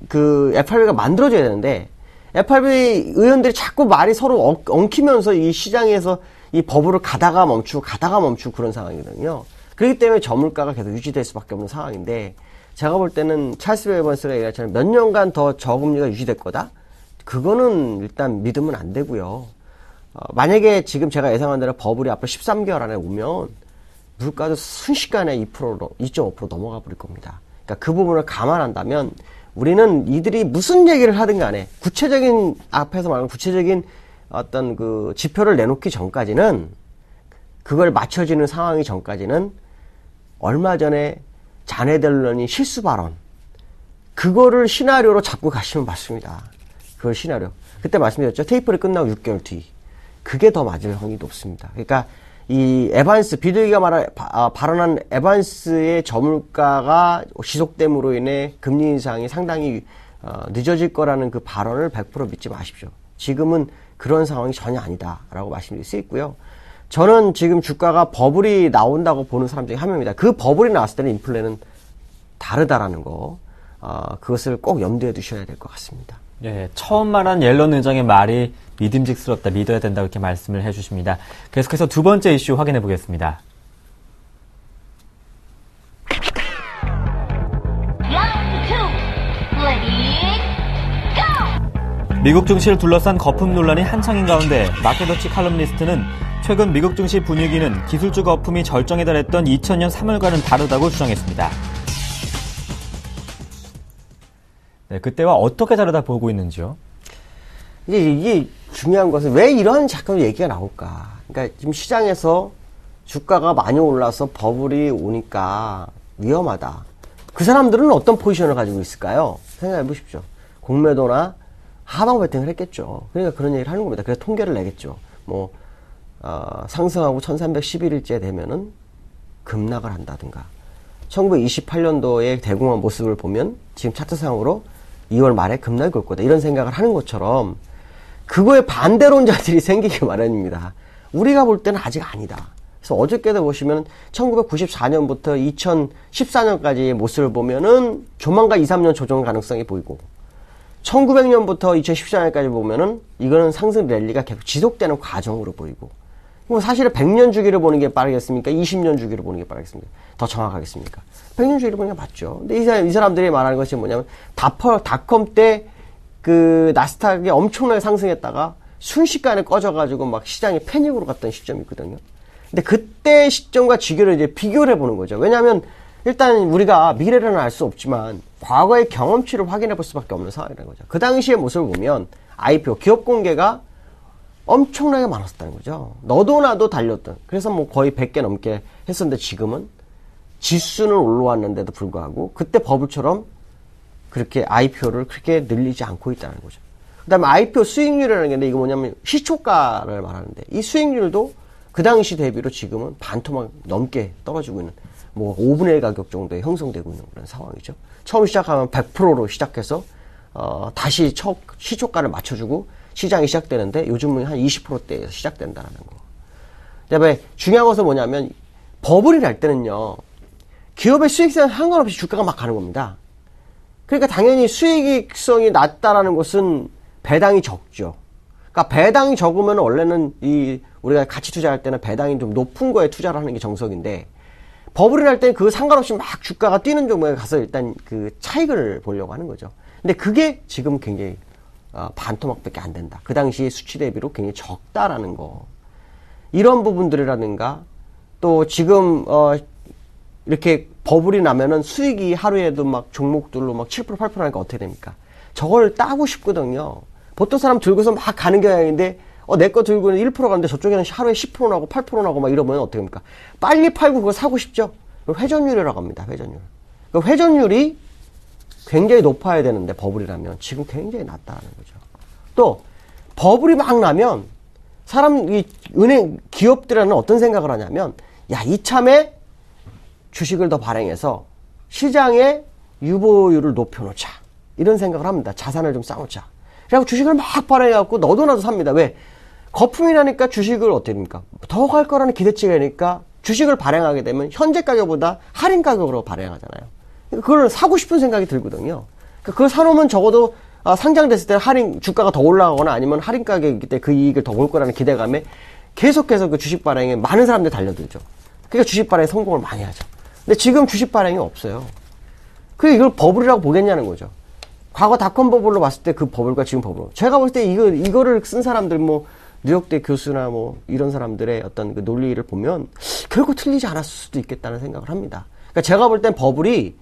그 FRB가 만들어줘야 되는데, FRB 의원들이 자꾸 말이 서로 엉키면서 이 시장에서 이 버블을 가다가 멈추고 그런 상황이거든요. 그렇기 때문에 저물가가 계속 유지될 수밖에 없는 상황인데, 제가 볼 때는 찰스 에버스가 얘기했잖아요. 몇 년간 더 저금리가 유지될 거다? 그거는 일단 믿으면 안 되고요. 만약에 지금 제가 예상한 대로 버블이 앞으로 13개월 안에 오면 물가도 순식간에 2.5% 넘어가 버릴 겁니다. 그러니까 그 부분을 감안한다면 우리는 이들이 무슨 얘기를 하든 간에 구체적인, 앞에서 말하는 구체적인 어떤 그 지표를 내놓기 전까지는, 그걸 맞춰지는 상황이 전까지는 얼마 전에 자네들런이 실수 발언, 그거를 시나리오로 잡고 가시면 맞습니다. 그걸 시나리오. 그때 말씀드렸죠. 테이퍼리 끝나고 6개월 뒤. 그게 더 맞을 확률이 높습니다. 그러니까 이 에반스, 비둘기가 발언한 에반스의 저물가가 지속됨으로 인해 금리 인상이 상당히 늦어질 거라는 그 발언을 100% 믿지 마십시오. 지금은 그런 상황이 전혀 아니다라고 말씀드릴 수 있고요. 저는 지금 주가가 버블이 나온다고 보는 사람 중에 한 명입니다. 그 버블이 나왔을 때는 인플레는 다르다라는 거, 그것을 꼭 염두에 두셔야 될 것 같습니다. 예, 처음 말한 옐런 의장의 말이 믿음직스럽다, 믿어야 된다고 이렇게 말씀을 해주십니다. 계속해서 두 번째 이슈 확인해 보겠습니다. 미국 증시를 둘러싼 거품 논란이 한창인 가운데 마켓워치 칼럼니스트는 최근 미국 증시 분위기는 기술주 거품이 절정에 달했던 2000년 3월과는 다르다고 주장했습니다. 네, 그때와 어떻게 다르다 보고 있는지요? 이게 중요한 것은 왜 이런 자꾸 얘기가 나올까? 그러니까 지금 시장에서 주가가 많이 올라서 버블이 오니까 위험하다. 그 사람들은 어떤 포지션을 가지고 있을까요? 생각해 보십시오. 공매도나 하방 베팅을 했겠죠. 그러니까 그런 얘기를 하는 겁니다. 그래서 통계를 내겠죠. 상승하고 1311일째 되면은 급락을 한다든가. 1928년도의 대공황 모습을 보면 지금 차트상으로 2월 말에 급락이 올 거다. 이런 생각을 하는 것처럼 그거에 반대론자들이 생기기 마련입니다. 우리가 볼 때는 아직 아니다. 그래서 어저께도 보시면 1994년부터 2014년까지의 모습을 보면은 조만간 2, 3년 조정 가능성이 보이고, 1900년부터 2014년까지 보면은 이거는 상승 랠리가 계속 지속되는 과정으로 보이고, 사실은 100년 주기를 보는 게 빠르겠습니까? 20년 주기를 보는 게 빠르겠습니까? 더 정확하겠습니까? 100년 주기를 보는 게 맞죠. 근데 이 사람들이 말하는 것이 뭐냐면, 닷컴 때 그 나스닥이 엄청나게 상승했다가 순식간에 꺼져가지고 막 시장이 패닉으로 갔던 시점이 있거든요. 근데 그때 시점과 지금을 이제 비교를 해보는 거죠. 왜냐하면 일단 우리가 미래는 알 수 없지만 과거의 경험치를 확인해 볼 수밖에 없는 상황이라는 거죠. 그 당시의 모습을 보면 IPO, 기업 공개가 엄청나게 많았었다는 거죠. 너도 나도 달렸던. 그래서 뭐 거의 100개 넘게 했었는데 지금은 지수는 올라왔는데도 불구하고 그때 버블처럼 그렇게 IPO를 그렇게 늘리지 않고 있다는 거죠. 그 다음에 IPO 수익률이라는 게 있는데 이거 뭐냐면 시초가를 말하는데 이 수익률도 그 당시 대비로 지금은 반토막 넘게 떨어지고 있는, 뭐 5분의 1 가격 정도에 형성되고 있는 그런 상황이죠. 처음 시작하면 100%로 시작해서 다시 시초가를 맞춰주고 시장이 시작되는데 요즘은 한 20%대에서 시작된다는 거. 그다음에 중요한 것은 뭐냐면 버블이 날 때는요, 기업의 수익성에 상관없이 주가가 막 가는 겁니다. 그러니까 당연히 수익성이 낮다라는 것은 배당이 적죠. 그러니까 배당이 적으면 원래는 우리가 가치 투자할 때는 배당이 좀 높은 거에 투자를 하는 게 정석인데, 버블이 날 때 그 상관없이 막 주가가 뛰는 종목에 가서 일단 그 차익을 보려고 하는 거죠. 근데 그게 지금 굉장히 반토막밖에 안 된다. 그 당시에 수치 대비로 굉장히 적다라는 거. 이런 부분들이라든가, 또 지금 이렇게 버블이 나면은 수익이 하루에도 막 종목들로 막 7%, 8% 하니까 어떻게 됩니까? 저걸 따고 싶거든요. 보통 사람 들고서 막 가는 경향인데, 내 거 들고는 1% 가는데 저쪽에는 하루에 10% 나고 8% 나고 막 이러면 어떻게 합니까? 빨리 팔고 그거 사고 싶죠? 회전율이라고 합니다, 회전율. 그 회전율이 굉장히 높아야 되는데, 버블이라면 지금 굉장히 낮다는 거죠. 또, 버블이 막 나면, 은행, 기업들은 어떤 생각을 하냐면, 야, 이참에 주식을 더 발행해서 시장의 유보율을 높여놓자. 이런 생각을 합니다. 자산을 좀 쌓아놓자. 그래서 주식을 막 발행해갖고 너도 나도 삽니다. 왜? 거품이 나니까 주식을 어떻게 됩니까? 더 갈 거라는 기대치가 있으니까 주식을 발행하게 되면 현재 가격보다 할인 가격으로 발행하잖아요. 그걸 사고 싶은 생각이 들거든요. 그걸 사놓으면 적어도 상장됐을 때 주가가 더 올라가거나 아니면 할인 가격이기 때문에 그 이익을 더 볼 거라는 기대감에 계속해서 그 주식 발행에 많은 사람들이 달려들죠. 그러니까 주식 발행에 성공을 많이 하죠. 근데 지금 주식 발행이 없어요. 그래서 이걸 버블이라고 보겠냐는 거죠. 과거 닷컴 버블로 봤을 때 그 버블과 지금 버블. 제가 볼 때 이거를 쓴 사람들 뉴욕대 교수나 이런 사람들의 어떤 그 논리를 보면 결코 틀리지 않았을 수도 있겠다는 생각을 합니다. 그러니까 제가 볼 땐 버블이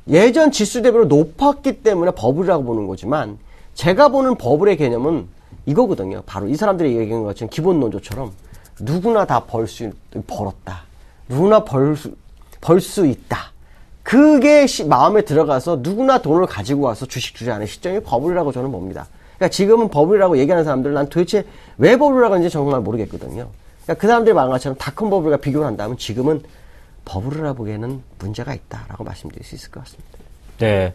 예전 지수 대비로 높았기 때문에 버블이라고 보는 거지만, 제가 보는 버블의 개념은 이거거든요. 바로 이 사람들이 얘기한 것처럼 기본 논조처럼 누구나 다 벌었다. 누구나 벌 수 있다. 그게 마음에 들어가서 누구나 돈을 가지고 와서 주식 투자하는 시점이 버블이라고 저는 봅니다. 그러니까 지금은 버블이라고 얘기하는 사람들, 난 도대체 왜 버블이라고 하는지 정말 모르겠거든요. 그러니까 그 사람들이 말한 것처럼 닷컴 버블과 비교를 한다면 지금은 버블이라고 보기에는 문제가 있다라고 말씀드릴 수 있을 것 같습니다. 네.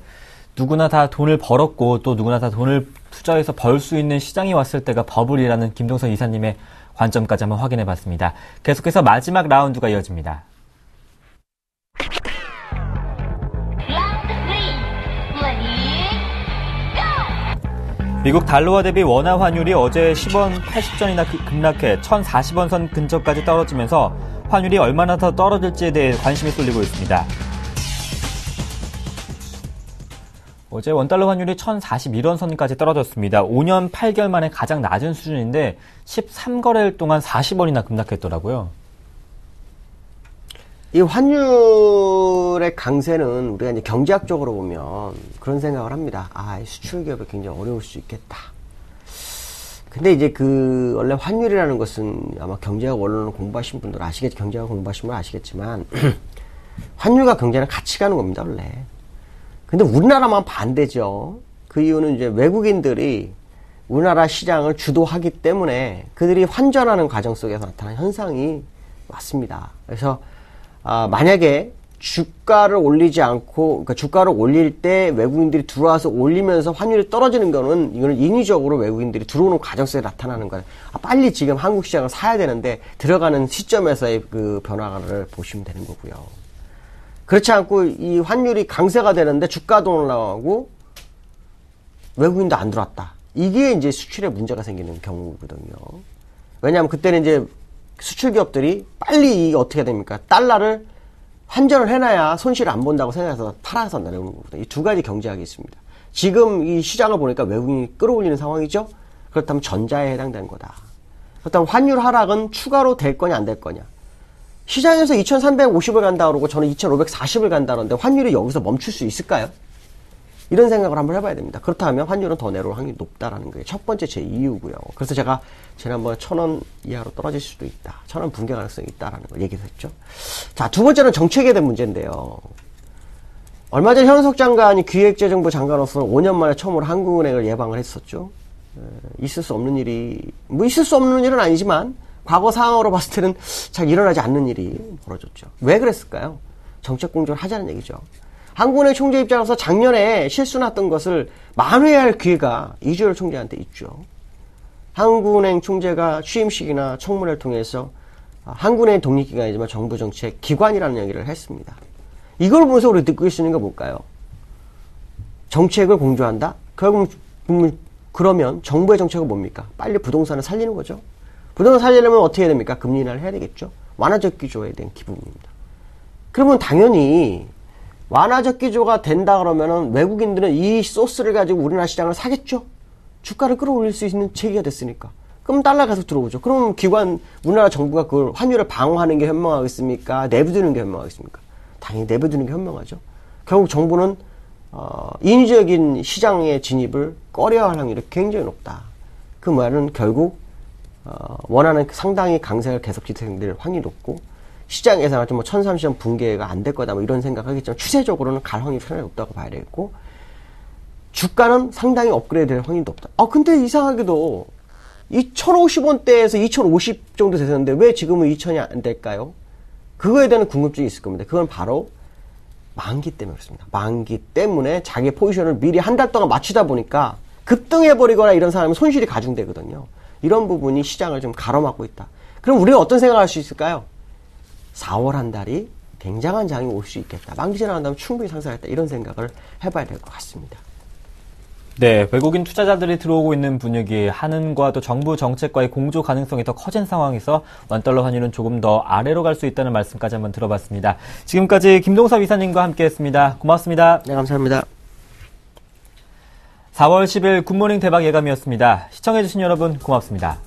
누구나 다 돈을 벌었고 또 누구나 다 돈을 투자해서 벌 수 있는 시장이 왔을 때가 버블이라는 김동선 이사님의 관점까지 한번 확인해 봤습니다. 계속해서 마지막 라운드가 이어집니다. 미국 달러화 대비 원화 환율이 어제 10원 80전이나 급락해 1040원 선 근처까지 떨어지면서 환율이 얼마나 더 떨어질지에 대해 관심이 쏠리고 있습니다. 어제 원달러 환율이 1041원 선까지 떨어졌습니다. 5년 8개월 만에 가장 낮은 수준인데 13거래일 동안 40원이나 급락했더라고요. 이 환율의 강세는 우리가 이제 경제학적으로 보면 그런 생각을 합니다. 수출 기업이 굉장히 어려울 수 있겠다. 근데 이제 원래 환율이라는 것은 아마 경제학 원론을 공부하신 분들 경제학 공부하신 분들 아시겠지만, 환율과 경제는 같이 가는 겁니다, 원래. 근데 우리나라만 반대죠. 그 이유는 이제 외국인들이 우리나라 시장을 주도하기 때문에 그들이 환전하는 과정 속에서 나타난 현상이 왔습니다. 그래서 만약에 주가를 올리지 않고, 그러니까 주가를 올릴 때 외국인들이 들어와서 올리면서 환율이 떨어지는 거는, 이거는 인위적으로 외국인들이 들어오는 과정 속에 나타나는 거예요. 빨리 지금 한국 시장을 사야 되는데 들어가는 시점에서의 그 변화를 보시면 되는 거고요. 그렇지 않고 이 환율이 강세가 되는데 주가도 올라가고 외국인도 안 들어왔다. 이게 이제 수출에 문제가 생기는 경우거든요. 왜냐하면 그때는 이제 수출 기업들이 빨리 어떻게 됩니까? 달러를 환전을 해놔야 손실을 안 본다고 생각해서 팔아서 내려오는 거거든요. 이 두 가지 경제학이 있습니다. 지금 이 시장을 보니까 외국인이 끌어올리는 상황이죠? 그렇다면 전자에 해당되는 거다. 그렇다면 환율 하락은 추가로 될 거냐 안 될 거냐. 시장에서 2350을 간다 그러고 저는 2540을 간다 그러는데 환율이 여기서 멈출 수 있을까요? 이런 생각을 한번 해봐야 됩니다. 그렇다면 환율은 더 내려올 확률이 높다라는 게 첫 번째 제 이유고요. 그래서 제가 지난번에 1000원 이하로 떨어질 수도 있다. 1000원 붕괴 가능성이 있다라는 걸 얘기했죠. 자, 두 번째는 정책에 대한 문제인데요. 얼마 전 현석 장관이 기획재정부 장관으로서 5년 만에 처음으로 한국은행을 예방을 했었죠. 있을 수 없는 일이, 있을 수 없는 일은 아니지만 과거 상황으로 봤을 때는 잘 일어나지 않는 일이 벌어졌죠. 왜 그랬을까요? 정책 공조를 하자는 얘기죠. 한국은행 총재 입장에서 작년에 실수 났던 것을 만회할 기회가 이주열 총재한테 있죠. 한국은행 총재가 취임식이나 청문회를 통해서 한국은행 독립기관이지만 정부 정책 기관이라는 얘기를 했습니다. 이걸 보면서 우리 듣고 있는 게 뭘까요? 정책을 공조한다? 결국 그러면 정부의 정책은 뭡니까? 빨리 부동산을 살리는 거죠. 부동산 살리려면 어떻게 해야 됩니까? 금리 인하를 해야 되겠죠. 완화적 기조에 대한 기부입니다. 그러면 당연히 완화적 기조가 된다 그러면은 외국인들은 이 소스를 가지고 우리나라 시장을 사겠죠. 주가를 끌어올릴 수 있는 체계가 됐으니까. 그럼 달러 계속 들어오죠. 그럼 우리나라 정부가 그걸 환율을 방어하는 게 현명하겠습니까? 내버두는 게 현명하겠습니까? 당연히 내버두는 게 현명하죠. 결국 정부는 인위적인 시장의 진입을 꺼려할 확률이 굉장히 높다. 그 말은 결국 원하는 상당히 강세가 계속 지속될 확률이 높고 시장에서는 좀 1030점 붕괴가 안 될 거다 뭐 이런 생각하겠지만 추세적으로는 갈 확률이 상당히 높다고 봐야 되겠고 주가는 상당히 업그레이드 될 확률이 높다. 근데 이상하게도 2050원대에서 2050 정도 됐었는데 왜 지금은 2000이 안 될까요? 그거에 대한 궁금증이 있을 겁니다. 그건 바로 만기 때문에 그렇습니다. 만기 때문에 자기 포지션을 미리 한 달 동안 맞추다 보니까 급등해버리거나 이런 사람은 손실이 가중되거든요. 이런 부분이 시장을 좀 가로막고 있다. 그럼 우리가 어떤 생각을 할 수 있을까요? 4월 한 달이 굉장한 장이 올 수 있겠다. 만기 지나간다면 충분히 상승하겠다. 이런 생각을 해봐야 될 것 같습니다. 네, 외국인 투자자들이 들어오고 있는 분위기, 한은과 또 정부 정책과의 공조 가능성이 더 커진 상황에서 원달러 환율은 조금 더 아래로 갈 수 있다는 말씀까지 한번 들어봤습니다. 지금까지 김동섭 이사님과 함께했습니다. 고맙습니다. 네, 감사합니다. 4월 10일 굿모닝 대박 예감이었습니다. 시청해주신 여러분 고맙습니다.